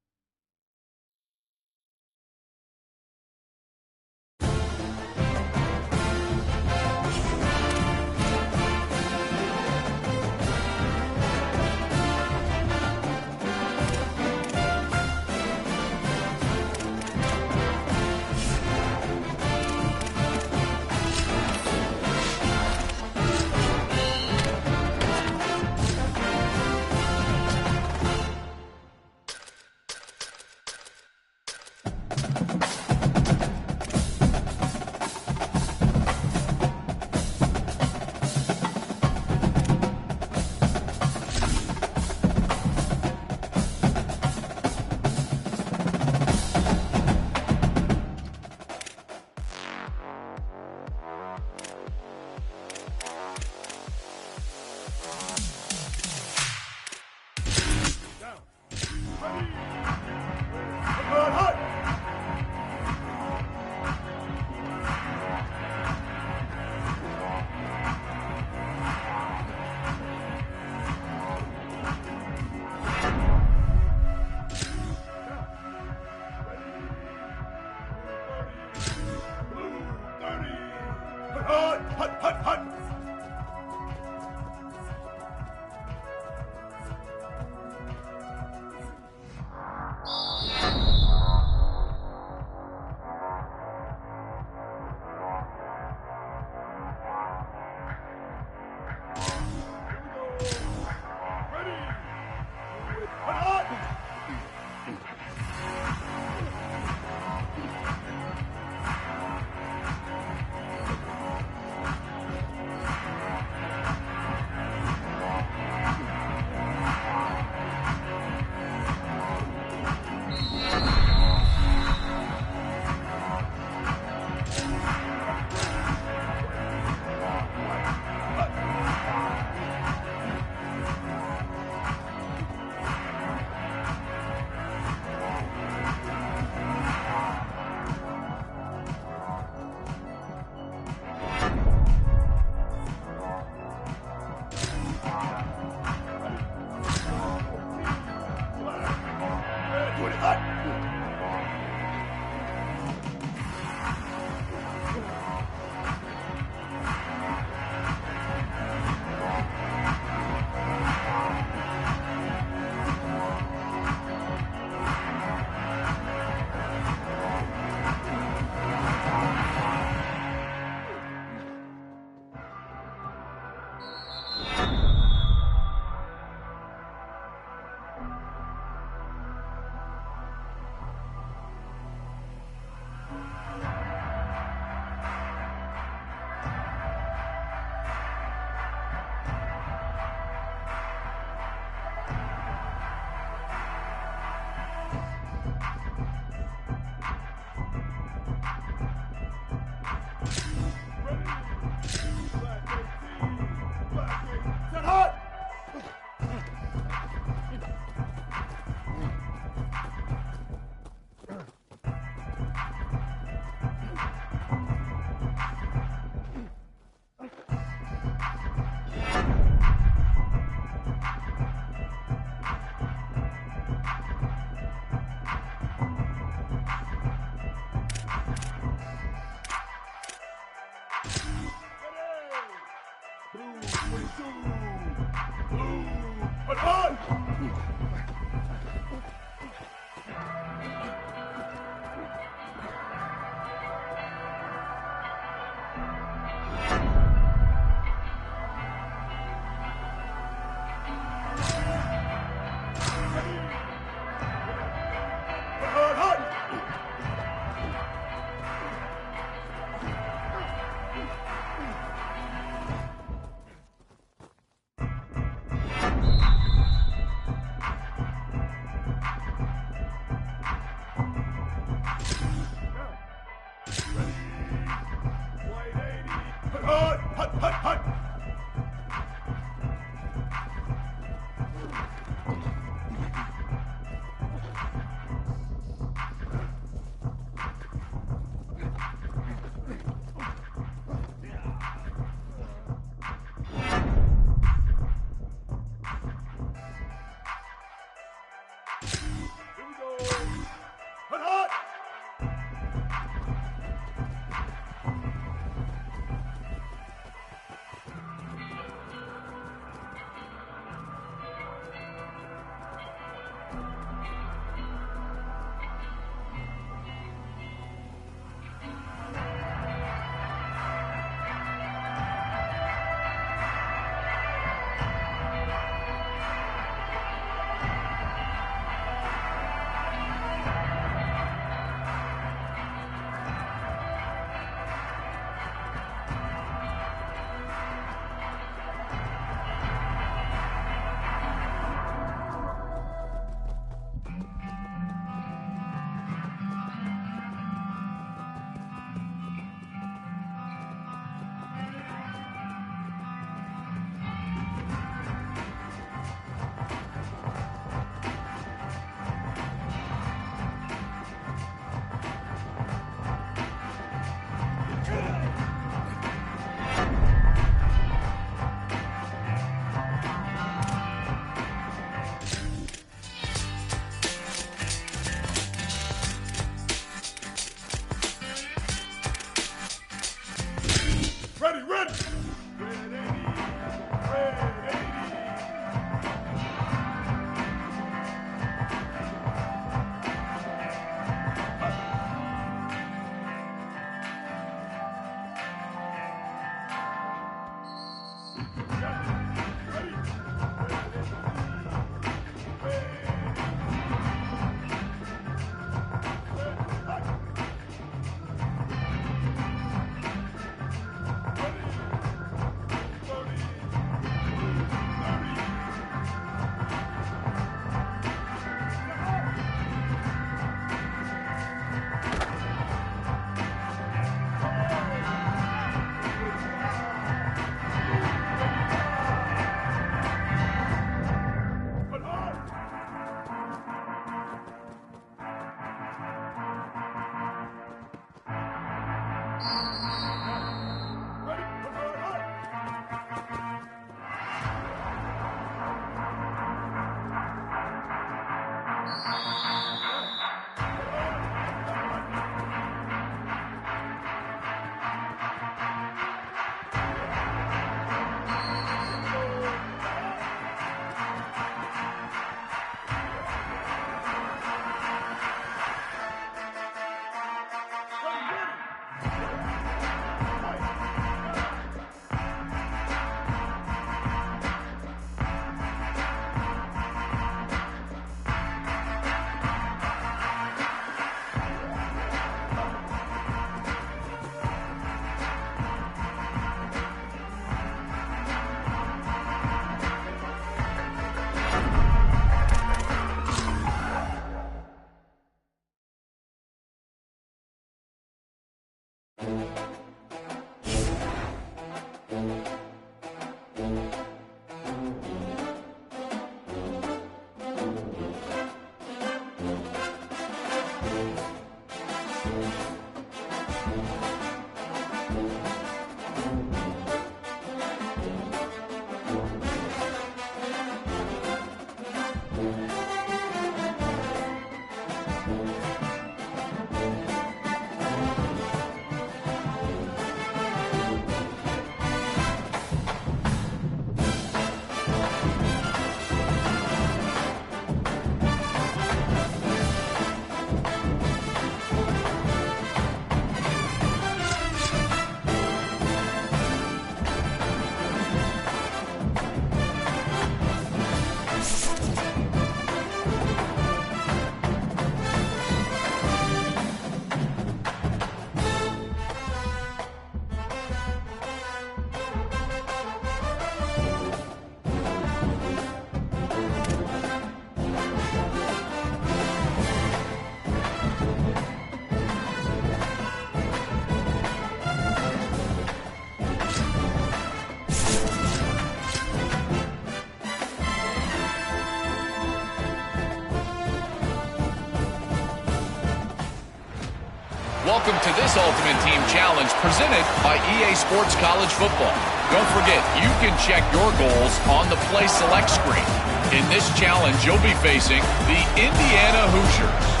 Speaker 6: Welcome to this Ultimate Team Challenge presented by EA Sports College Football. Don't forget, you can check your goals on the Play Select screen. In this challenge, you'll be facing the Indiana Hoosiers.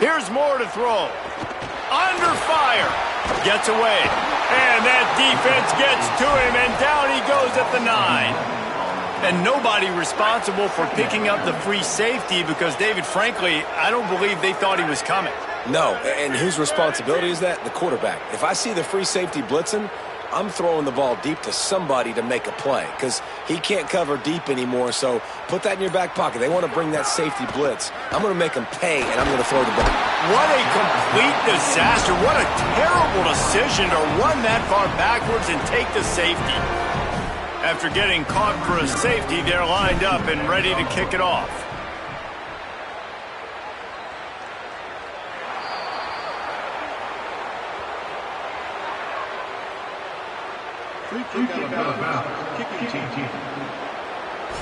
Speaker 2: Here's more to throw. Under fire. Gets away. And that defense gets to him, and down he goes at the 9. And nobody responsible for picking up the free safety because, David, frankly, I don't believe they thought he was coming.
Speaker 3: No, and whose responsibility is that? The quarterback. If I see the free safety blitzing, I'm throwing the ball deep to somebody to make a play because he can't cover deep anymore, so put that in your back pocket. They want to bring that safety blitz. I'm going to make them pay, and I'm going to throw the ball.
Speaker 2: What a complete disaster. What a terrible decision to run that far backwards and take the safety. After getting caught for a safety, they're lined up and ready to kick it off.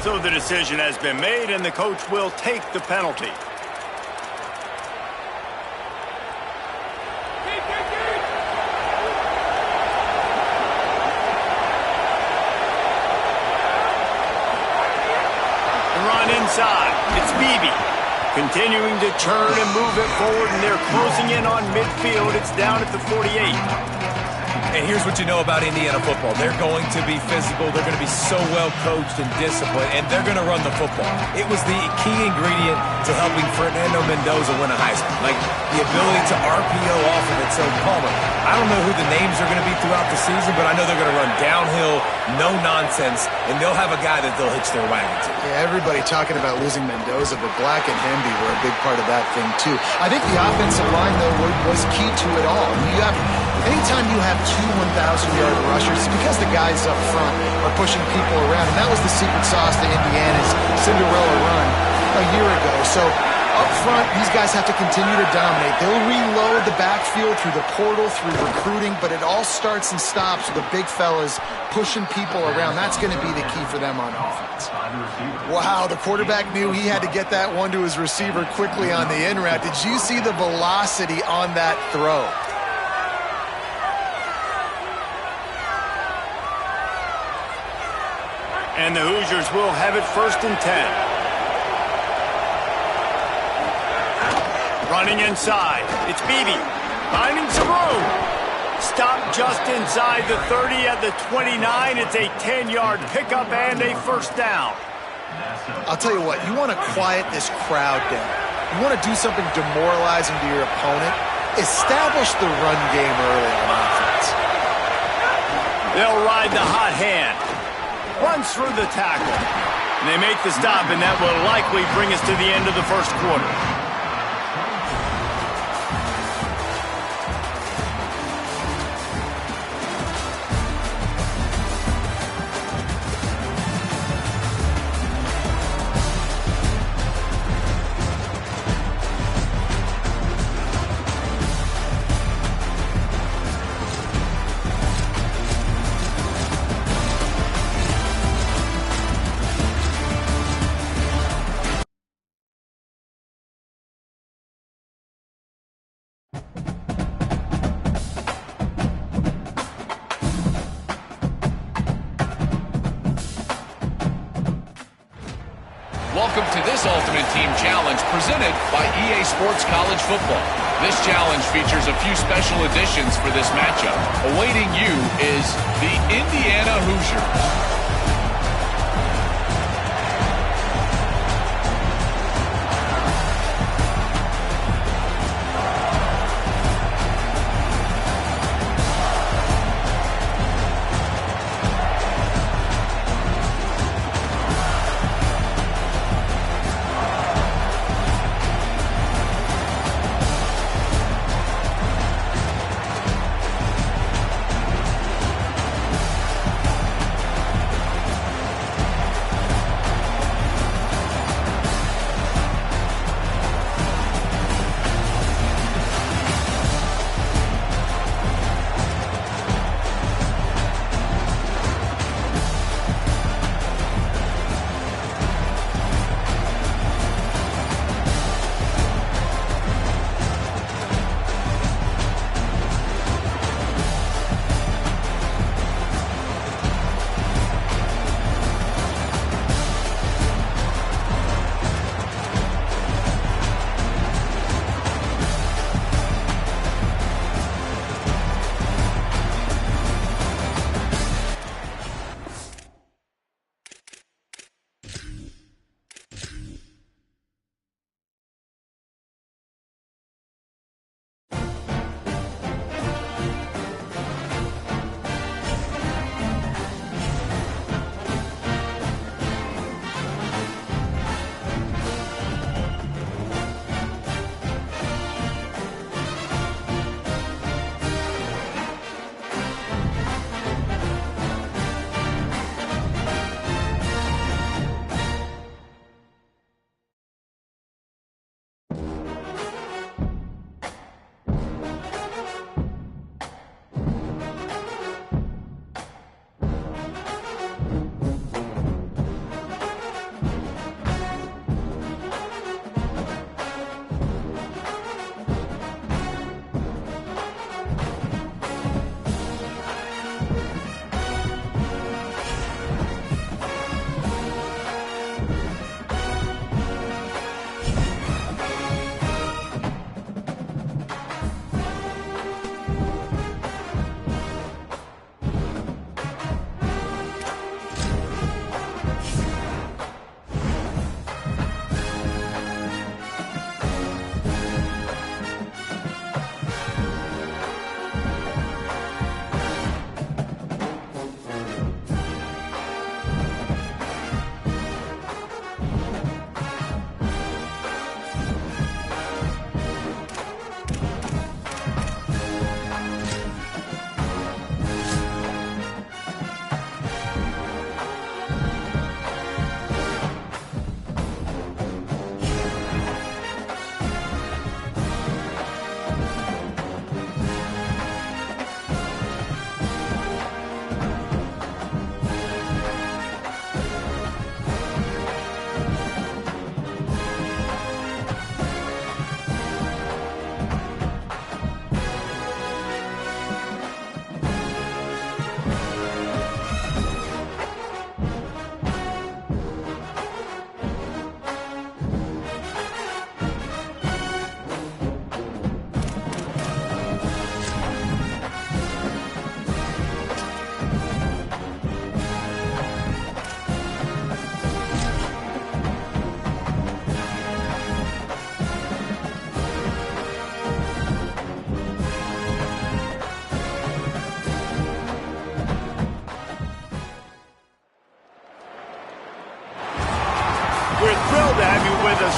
Speaker 2: So the decision has been made, and the coach will take the penalty. inside. It's Beebe. Continuing to churn and move it forward, and they're closing in on midfield. It's down at the 48.
Speaker 3: And here's what you know about Indiana football. They're going to be physical. They're going to be so well coached and disciplined, and they're going to run the football. It was the key ingredient to helping Fernando Mendoza win a Heisman. Like the ability to RPO off of it. So, Palmer, I don't know who the names are going to be throughout the season, but I know they're going to run downhill, no nonsense, and they'll have a guy that they'll hitch their wagon to.
Speaker 1: Yeah, everybody talking about losing Mendoza, but Black and Hemby were a big part of that thing, too. I think the offensive line, though, was key to it all. Anytime you have two 1,000-yard rushers, it's because the guys up front are pushing people around, and that was the secret sauce to Indiana's Cinderella run a year ago. So up front, these guys have to continue to dominate. They'll reload the backfield through the portal, through recruiting, but it all starts and stops with the big fellas pushing people around. That's going to be the key for them on offense. Wow, the quarterback knew he had to get that one to his receiver quickly on the in route. Did you see the velocity on that throw?
Speaker 2: And the Hoosiers will have it 1st and 10. Running inside. It's Beebe. Finding some room. Stop just inside the 30 at the 29. It's a 10-yard pickup and a 1st down.
Speaker 1: I'll tell you what, you want to quiet this crowd down. You want to do something demoralizing to your opponent. Establish the run game early on offense.
Speaker 2: They'll ride the hot hand. Runs through the tackle. And they make the stop, and that will likely bring us to the end of the 1st quarter.
Speaker 6: Welcome to this Ultimate Team Challenge presented by EA Sports College Football. This challenge features a few special additions for this matchup. Awaiting you is the Indiana Hoosiers.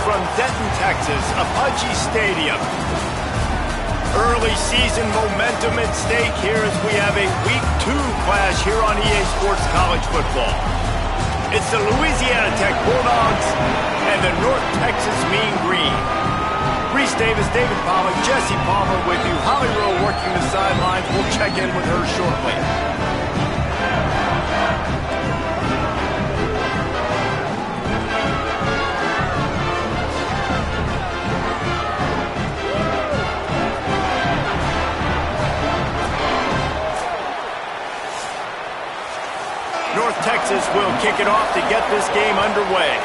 Speaker 2: from Denton, Texas, Apache Stadium. Early season momentum at stake here as we have a Week 2 clash here on EA Sports College Football. It's the Louisiana Tech Bulldogs and the North Texas Mean Green. Reese Davis, David Pollack, Jesse Palmer with you. Holly Rowe working the sidelines. We'll check in with her shortly. North Texas will kick it off to get this game underway.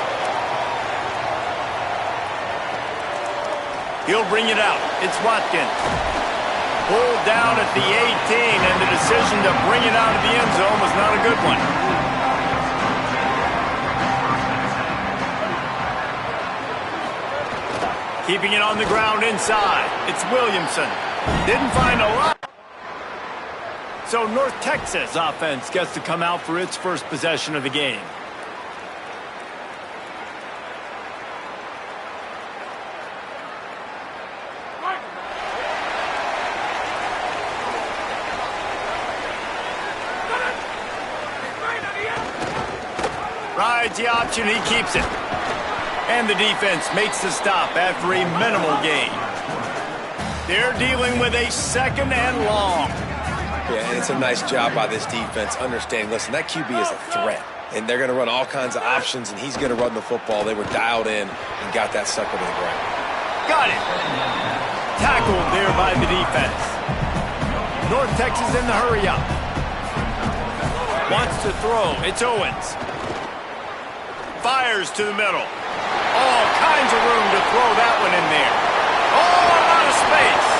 Speaker 2: He'll bring it out. It's Watkins. Pulled down at the 18, and the decision to bring it out of the end zone was not a good one. Keeping it on the ground inside. It's Williamson. Didn't find a lot. So North Texas offense gets to come out for its first possession of the game. Rides the option, he keeps it. And the defense makes the stop after a minimal gain. They're dealing with a second and long.
Speaker 3: Yeah, and it's a nice job by this defense understanding, listen, that QB is a threat. And they're going to run all kinds of options, and he's going to run the football. They were dialed in and got that sucker to the ground.
Speaker 2: Got it. Tackled there by the defense. North Texas in the hurry-up. Wants to throw. It's Owens. Fires to the middle. All kinds of room to throw that one in there. Oh, a lot of space.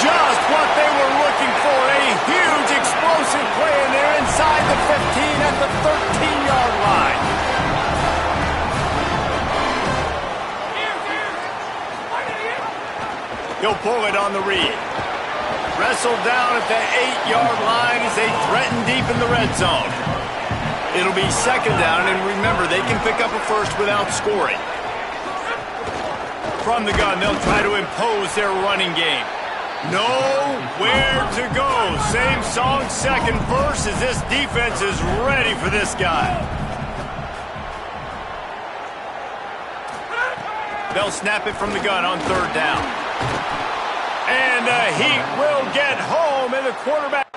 Speaker 2: Just what they were looking for. A huge explosive play in there inside the 15 at the 13-yard line. He'll pull it on the read. Wrestled down at the 8-yard line as they threaten deep in the red zone. It'll be second down, and remember, they can pick up a first without scoring. From the gun, they'll try to impose their running game. Nowhere to go. Same song, second verse, as this defense is ready for this guy. They'll snap it from the gun on third down. And the Heat will get home, and the quarterback.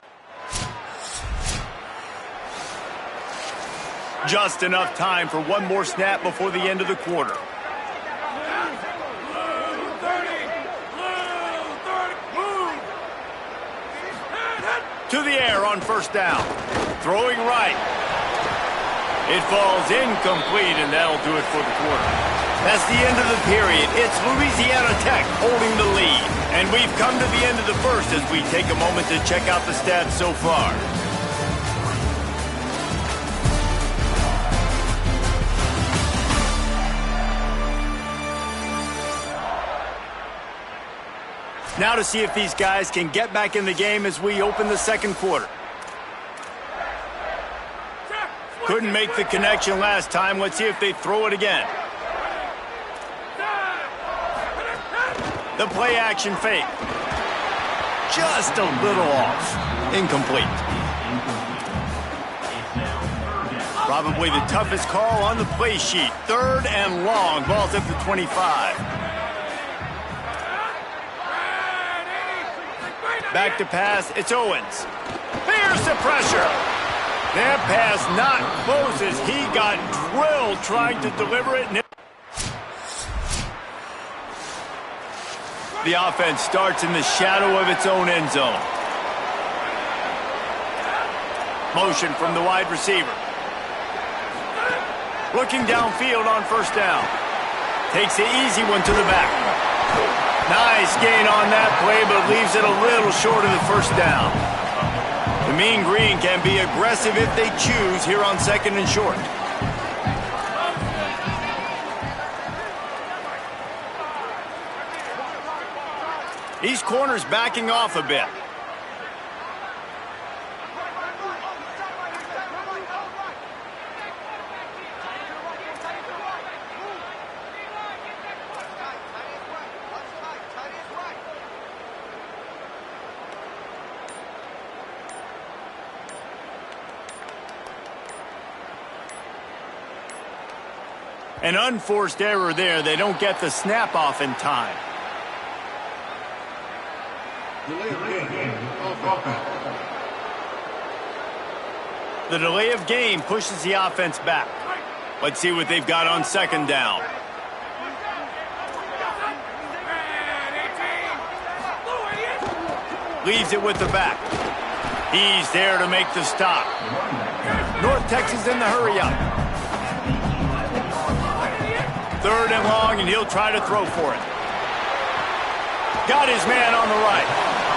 Speaker 2: Just enough time for one more snap before the end of the quarter. To the air on first down. Throwing right. It falls incomplete, and that'll do it for the quarter. That's the end of the period. It's Louisiana Tech holding the lead. And we've come to the end of the first as we take a moment to check out the stats so far. Now to see if these guys can get back in the game as we open the second quarter. Couldn't make the connection last time. Let's see if they throw it again. The play action fake. Just a little off. Incomplete. Probably the toughest call on the play sheet. Third and long. Ball's at the 25. Back to pass, it's Owens. Fears the pressure. That pass not close as he got drilled trying to deliver it. The offense starts in the shadow of its own end zone. Motion from the wide receiver. Looking downfield on first down. Takes the easy one to the back. Nice gain on that play, but leaves it a little short of the first down. The Mean Green can be aggressive if they choose here on second and short. These corners backing off a bit. An unforced error there. They don't get the snap off in time. The delay of game pushes the offense back. Let's see what they've got on second down. Leaves it with the back. He's there to make the stop. North Texas in the hurry up. Third and long, and he'll try to throw for it. Got his man on the right.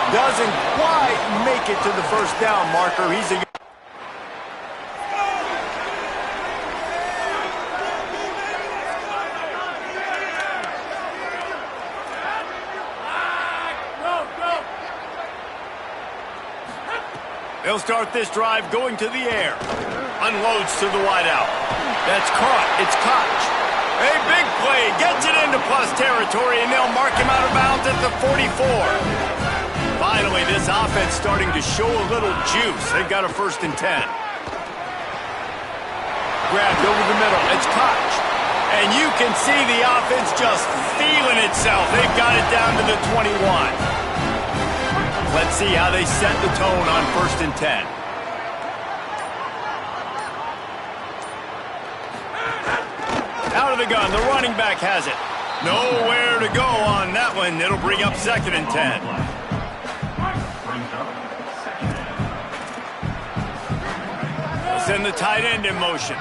Speaker 2: Doesn't quite make it to the first down marker. He's a... They'll start this drive going to the air. Unloads to the wideout. That's caught. It's Koch. A big play. Gets it into plus territory, and they'll mark him out of bounds at the 44. Finally, this offense starting to show a little juice. They've got a 1st and 10. Grabbed over the middle. It's Koch. And you can see the offense just feeling itself. They've got it down to the 21. Let's see how they set the tone on 1st and 10. Out of the gun, the running back has it. Nowhere to go on that one. It'll bring up 2nd and 10. They'll send the tight end in motion.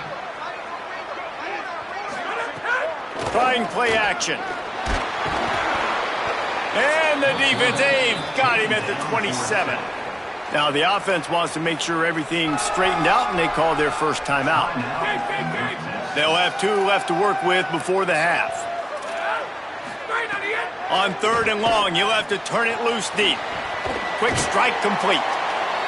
Speaker 2: Trying play action. And the defense, they've got him at the 27. Now the offense wants to make sure everything's straightened out, and they call their first timeout. They'll have 2 left to work with before the half. On 3rd and long, you'll have to turn it loose deep. Quick strike complete.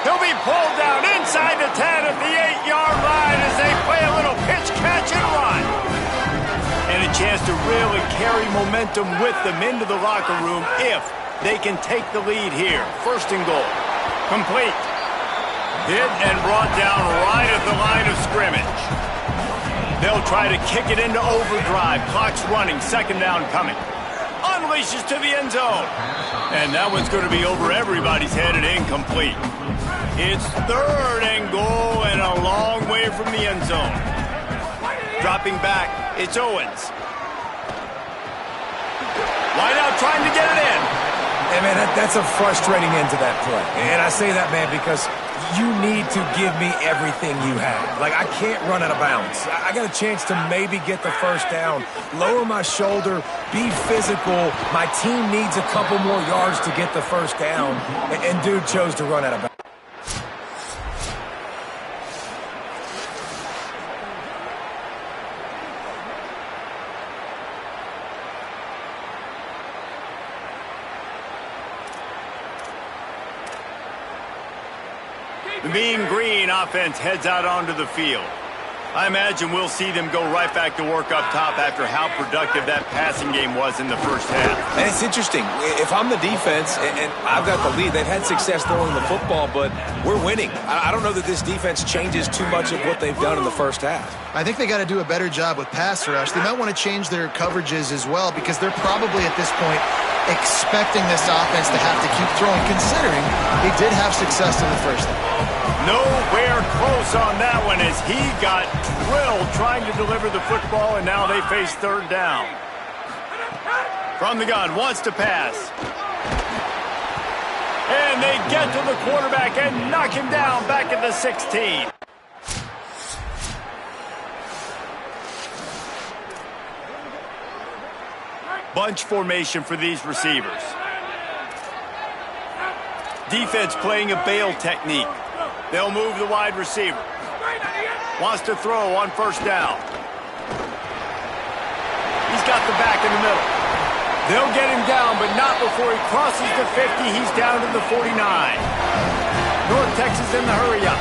Speaker 2: He'll be pulled down inside the 10 at the 8-yard line as they play a little pitch, catch, and run. And a chance to really carry momentum with them into the locker room if they can take the lead here. 1st and goal. Complete. Hit and brought down right at the line of scrimmage. They'll try to kick it into overdrive. Clock's running. 2nd down coming. Unleashes to the end zone. And that one's going to be over everybody's head and incomplete. It's 3rd and goal and a long way from the end zone. Dropping back, it's Owens. Wide out trying to get it in.
Speaker 3: Hey, man, that's a frustrating end to that play. And I say that, man, because you need to give me everything you have. Like, I can't run out of bounds. I got a chance to maybe get the 1st down, lower my shoulder, be physical. My team needs a couple more yards to get the 1st down. And dude chose to run out of bounds.
Speaker 2: The Mean Green offense heads out onto the field. I imagine we'll see them go right back to work up top after how productive that passing game was in the first half.
Speaker 3: And it's interesting. If I'm the defense and I've got the lead, they've had success throwing the football, but we're winning. I don't know that this defense changes too much of what they've done in the first half.
Speaker 1: I think they got to do a better job with pass rush. They might want to change their coverages as well because they're probably at this point expecting this offense to have to keep throwing, considering they did have success in the first half.
Speaker 2: Nowhere close on that one as he got drilled trying to deliver the football, and now they face 3rd down. From the gun, wants to pass. And they get to the quarterback and knock him down back at the 16. Bunch formation for these receivers. Defense playing a bail technique. They'll move the wide receiver. Wants to throw on 1st down. He's got the back in the middle. They'll get him down, but not before he crosses the 50. He's down to the 49. North Texas in the hurry up.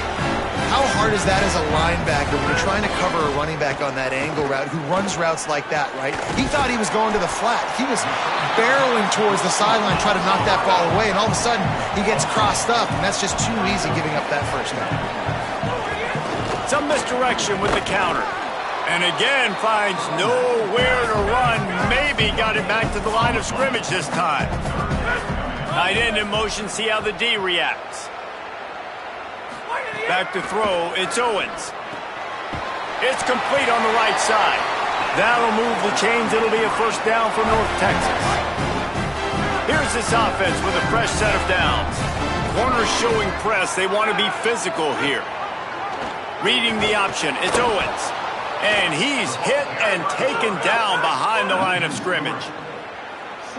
Speaker 1: How hard is that as a linebacker when you're trying to cover a running back on that angle route who runs routes like that, right? He thought he was going to the flat. He was barreling towards the sideline trying to knock that ball away, and all of a sudden he gets crossed up, and that's just too easy giving up that 1st down.
Speaker 2: Some misdirection with the counter. And again, finds nowhere to run. Maybe got it back to the line of scrimmage this time. Tight end in motion, see how the D reacts. Back to throw, it's Owens. It's complete on the right side. That'll move the chains. It'll be a first down for North Texas. Here's this offense with a fresh set of downs. Corners showing press. They want to be physical here. Reading the option, it's Owens. And he's hit and taken down behind the line of scrimmage.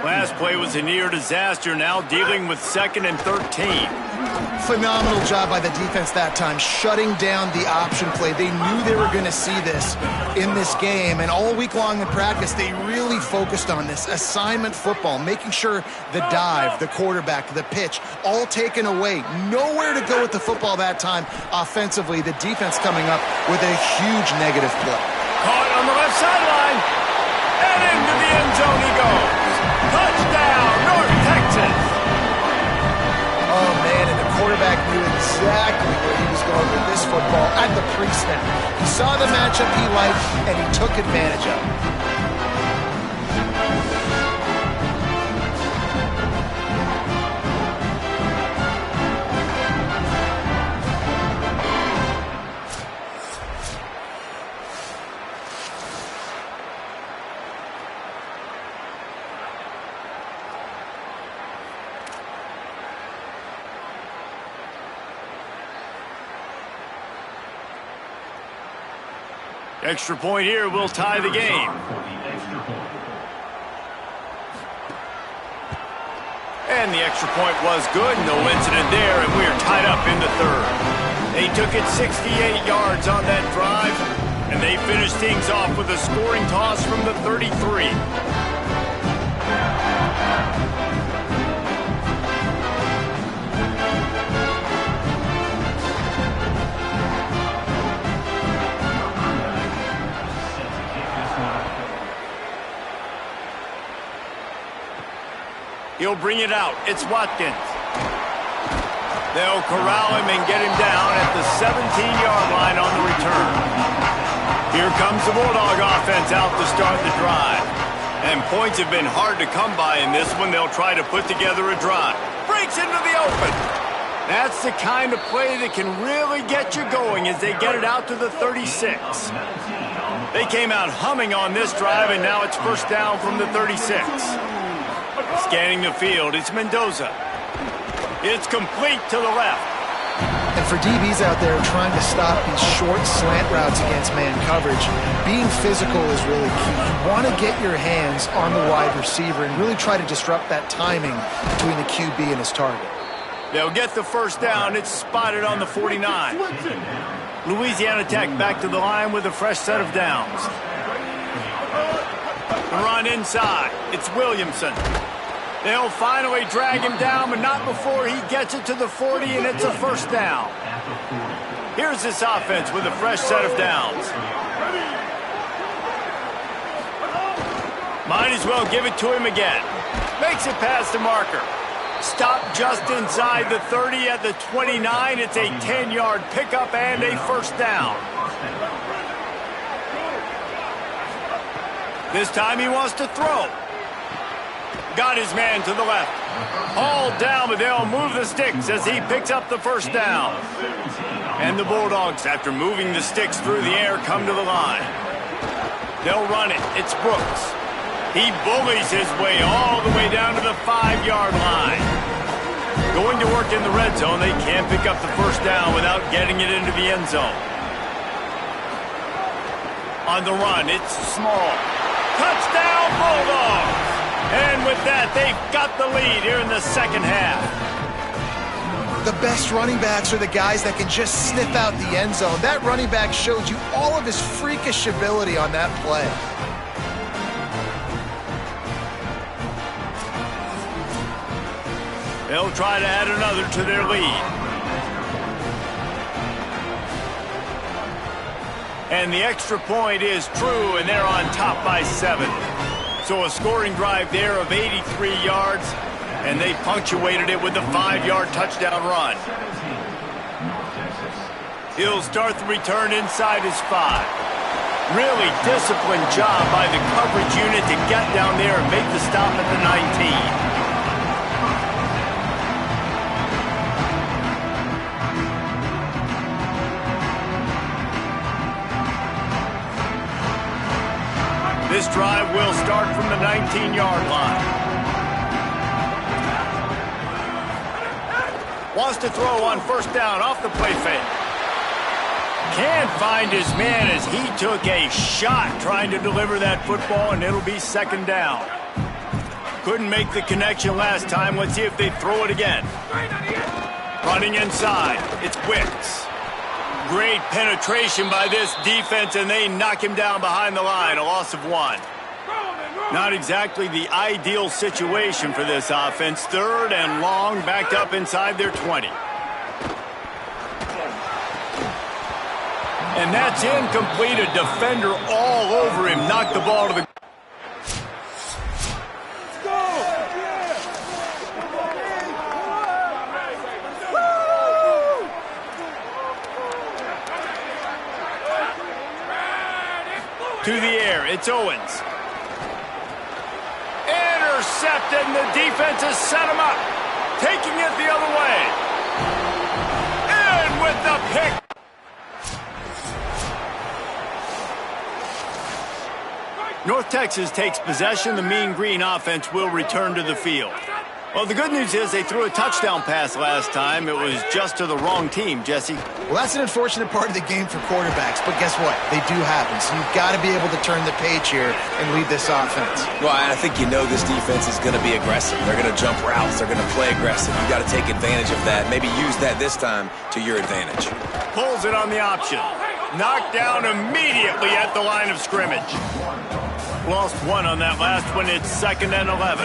Speaker 2: Last play was a near disaster, now dealing with 2nd and 13.
Speaker 1: Phenomenal job by the defense that time, shutting down the option play. They knew they were going to see this in this game, and all week long in practice, they really focused on this assignment football, making sure the dive, the quarterback, the pitch, all taken away. Nowhere to go with the football that time offensively. The defense coming up with a huge negative play.
Speaker 2: Caught on the left sideline, and into the end zone he goes. Touchdown, North Texas.
Speaker 1: Oh, man, and the quarterback knew exactly where he was going with this football at the pre-snap. He saw the matchup he liked, and he took advantage of it.
Speaker 2: Extra point here will tie the game. And the extra point was good. No incident there, and we are tied up in the third. They took it 68 yards on that drive, and they finished things off with a scoring toss from the 33. He'll bring it out. It's Watkins. They'll corral him and get him down at the 17-yard line on the return. Here comes the Bulldog offense out to start the drive. And points have been hard to come by in this one. They'll try to put together a drive. Breaks into the open. That's the kind of play that can really get you going as they get it out to the 36. They came out humming on this drive, and now it's first down from the 36. Scanning the field, it's Mendoza. It's complete to the left.
Speaker 1: And for DBs out there trying to stop these short slant routes against man coverage, being physical is really key. You want to get your hands on the wide receiver and really try to disrupt that timing between the QB and his target.
Speaker 2: They'll get the first down. It's spotted on the 49. Louisiana Tech back to the line with a fresh set of downs. Run inside. It's Williamson. They'll finally drag him down, but not before he gets it to the 40, and it's a first down. Here's this offense with a fresh set of downs. Might as well give it to him again. Makes it past the marker. Stop just inside the 30 at the 29. It's a 10-yard pickup and a first down. This time he wants to throw. Got his man to the left. Hauled down, but they'll move the sticks as he picks up the first down. And the Bulldogs, after moving the sticks through the air, come to the line. They'll run it. It's Brooks. He bullies his way all the way down to the 5-yard line. Going to work in the red zone, they can't pick up the first down without getting it into the end zone. On the run, it's Small. Touchdown, Bulldogs! And with that, they've got the lead here in the second half.
Speaker 1: The best running backs are the guys that can just sniff out the end zone. That running back showed you all of his freakish ability on that play.
Speaker 2: They'll try to add another to their lead. And the extra point is true, and they're on top by 7. So a scoring drive there of 83 yards, and they punctuated it with a 5-yard touchdown run. He'll start the return inside his 5. Really disciplined job by the coverage unit to get down there and make the stop at the 19. This drive will start from the 19-yard line. Wants to throw on first down off the play fake. Can't find his man as he took a shot trying to deliver that football, and it'll be second down. Couldn't make the connection last time. Let's see if they throw it again. Running inside. It's Wicks. Great penetration by this defense, and they knock him down behind the line. A loss of 1. Not exactly the ideal situation for this offense. Third and long, backed up inside their 20. And that's incomplete. A defender all over him. Knocked the ball to the... To the air, it's Owens. Intercepted, and the defense has set him up. Taking it the other way. And with the pick. North Texas takes possession. The Mean Green offense will return to the field. Well, the good news is they threw a touchdown pass last time. It was just to the wrong team, Jesse.
Speaker 1: Well, that's an unfortunate part of the game for quarterbacks, but guess what? They do happen, so you've got to be able to turn the page here and lead this offense.
Speaker 3: Well, I think you know this defense is going to be aggressive. They're going to jump routes. They're going to play aggressive. You've got to take advantage of that. Maybe use that this time to your advantage.
Speaker 2: Pulls it on the option. Knocked down immediately at the line of scrimmage. Lost 1 on that last one. It's 2nd and 11.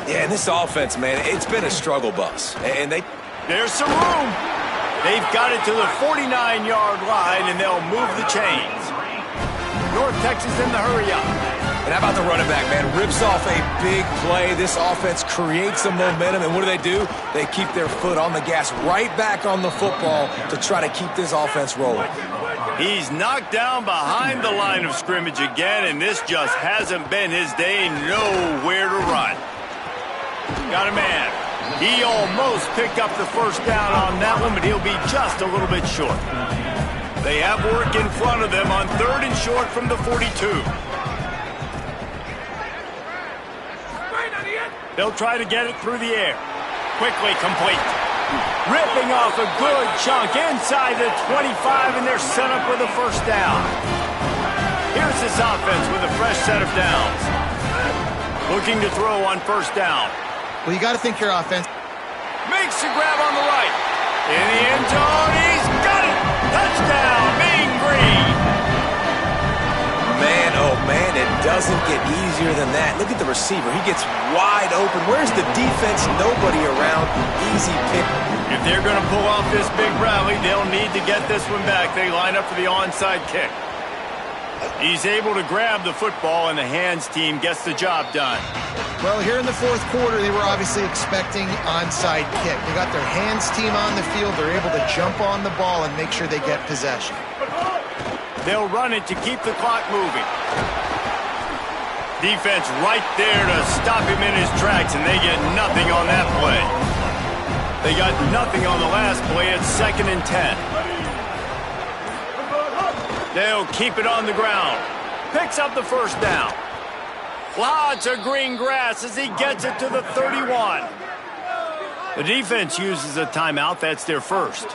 Speaker 3: Yeah, and this offense, man, it's been a struggle bus. And
Speaker 2: there's some room. They've got it to the 49-yard line, and they'll move the chains. North Texas in the hurry up.
Speaker 3: And how about the running back, man? Rips off a big play. This offense creates some momentum, and what do? They keep their foot on the gas, right back on the football to try to keep this offense rolling.
Speaker 2: He's knocked down behind the line of scrimmage again, and this just hasn't been his day. Nowhere to run. Got a man. He almost picked up the first down on that one, but he'll be just a little bit short. They have work in front of them on 3rd and short from the 42. They'll try to get it through the air. Quickly complete. Ripping off a good chunk inside the 25, and they're set up with a first down. Here's this offense with a fresh set of downs. Looking to throw on first down.
Speaker 1: Well, you got to think your offense.
Speaker 2: Makes the grab on the right. In the end zone, he's got it. Touchdown, Mean Green.
Speaker 3: Man, oh man, it doesn't get easier than that. Look at the receiver. He gets wide open. Where's the defense? Nobody around. Easy pick.
Speaker 2: If they're going to pull off this big rally, they'll need to get this one back. They line up for the onside kick. He's able to grab the football, and the hands team gets the job done.
Speaker 1: Well, here in the 4th quarter, they were obviously expecting onside kick. They got their hands team on the field. They're able to jump on the ball and make sure they get possession.
Speaker 2: They'll run it to keep the clock moving. Defense right there to stop him in his tracks, and they get nothing on that play. They got nothing on the last play. It's 2nd and 10. They'll keep it on the ground. Picks up the first down. Lots of green grass as he gets it to the 31. The defense uses a timeout. That's their first.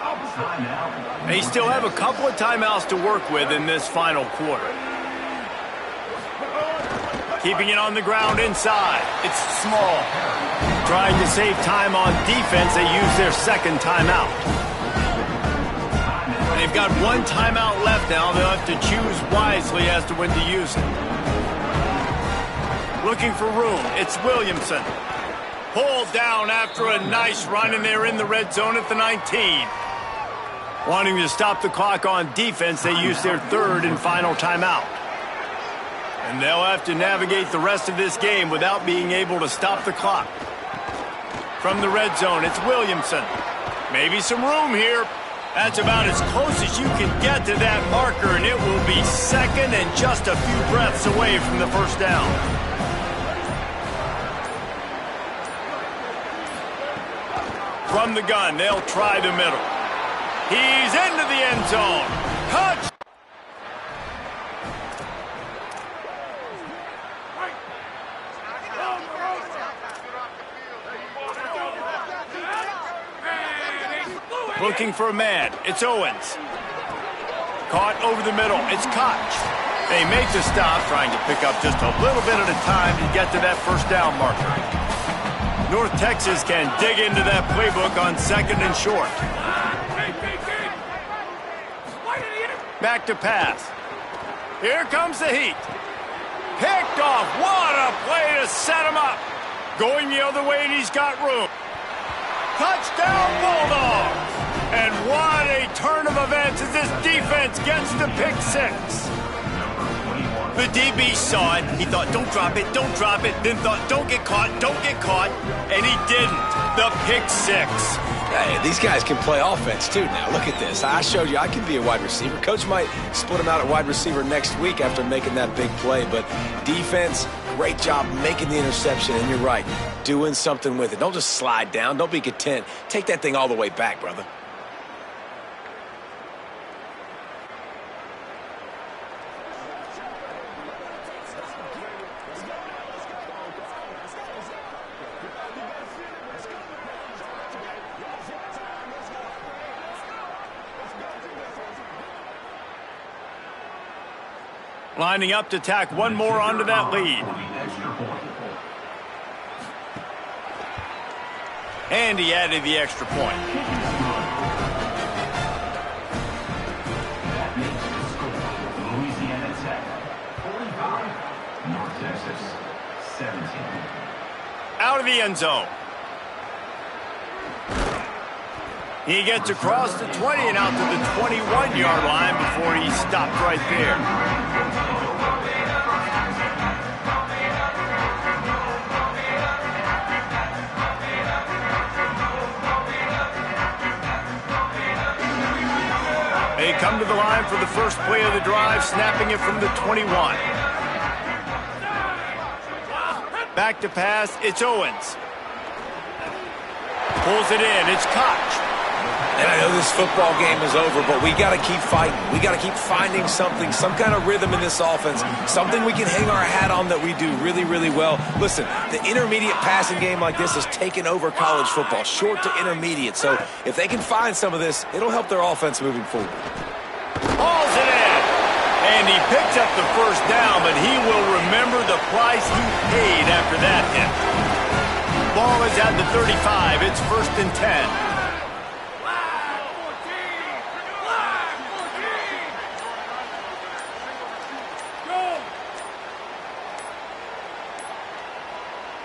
Speaker 2: They still have a couple of timeouts to work with in this final quarter. Keeping it on the ground inside. It's small. Trying to save time on defense, they use their 2nd timeout. They've got 1 timeout left now. They'll have to choose wisely as to when to use it. Looking for room. It's Williamson. Pulled down after a nice run, and they're in the red zone at the 19. Wanting to stop the clock on defense, they use their 3rd and final timeout. And they'll have to navigate the rest of this game without being able to stop the clock. From the red zone, it's Williamson. Maybe some room here. That's about as close as you can get to that marker, and it will be second and just a few breaths away from the first down. From the gun, they'll try the middle. He's into the end zone. Touch! Looking for a man. It's Owens. Caught over the middle. It's Koch. They make the stop, trying to pick up just a little bit at a time to get to that first down marker. North Texas can dig into that playbook on second and short. Back to pass. Here comes the heat. Picked off. What a play to set him up. Going the other way, and he's got room. Touchdown, Bulldogs! And what a turn of events as this defense gets the pick six. The DB saw it. He thought, don't drop it, don't drop it. Then thought, don't get caught. And he didn't. The pick six.
Speaker 3: Hey, these guys can play offense, too, now. Look at this. I showed you I can be a wide receiver. Coach might split him out at wide receiver next week after making that big play. But defense, great job making the interception. And you're right, doing something with it. Don't just slide down. Don't be content. Take that thing all the way back, brother.
Speaker 2: Lining up to tack one more onto that lead. And he added the extra point.
Speaker 7: Louisiana Tech, 45. North Texas, 17.
Speaker 2: Out of the end zone. He gets across the 20 and out to the 21-yard line before he stopped right there. They come to the line for the first play of the drive, snapping it from the 21. Back to pass, it's Owens. Pulls it in, it's Koch.
Speaker 3: And I know this football game is over, but we got to keep fighting. We got to keep finding something, some kind of rhythm in this offense, something we can hang our hat on that we do really, really well. Listen, the intermediate passing game like this has taken over college football, short to intermediate. So if they can find some of this, it'll help their offense moving forward.
Speaker 2: Hauls it in. And he picks up the first down, but he will remember the price he paid after that hit. Ball is at the 35. It's 1st and 10.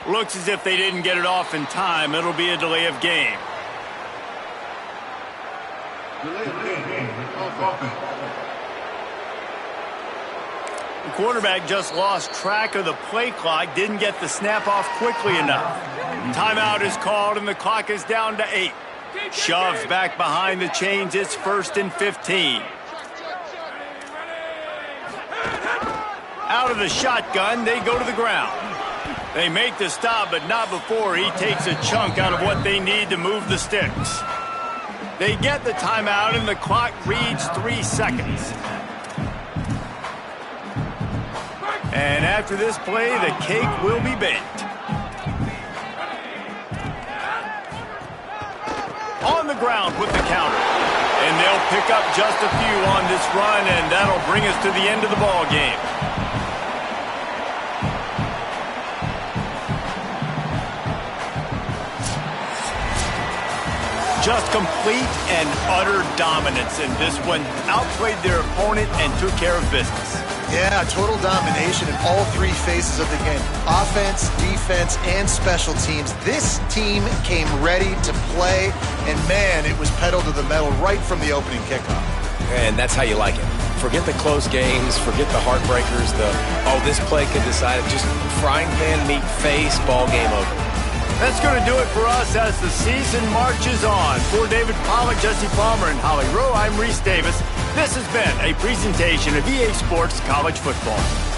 Speaker 2: Looks as if they didn't get it off in time. It'll be a delay of game. The quarterback just lost track of the play clock, didn't get the snap off quickly enough. Timeout is called, and the clock is down to 8. Shoves back behind the chains. It's 1st and 15. Out of the shotgun, they go to the ground. They make the stop, but not before he takes a chunk out of what they need to move the sticks. They get the timeout, and the clock reads 3 seconds. And after this play, the cake will be baked. On the ground with the counter. And they'll pick up just a few on this run, and that'll bring us to the end of the ball game. Just complete and utter dominance in this one. Outplayed their opponent and took care of business.
Speaker 1: Yeah, total domination in all 3 phases of the game. Offense, defense, and special teams. This team came ready to play, and man, it was pedal to the metal right from the opening kickoff.
Speaker 3: And that's how you like it. Forget the close games, forget the heartbreakers, this play could decide it. Just frying pan meat face, ball game over.
Speaker 2: That's going to do it for us as the season marches on. For David Pollack, Jesse Palmer, and Holly Rowe, I'm Reese Davis. This has been a presentation of EA Sports College Football.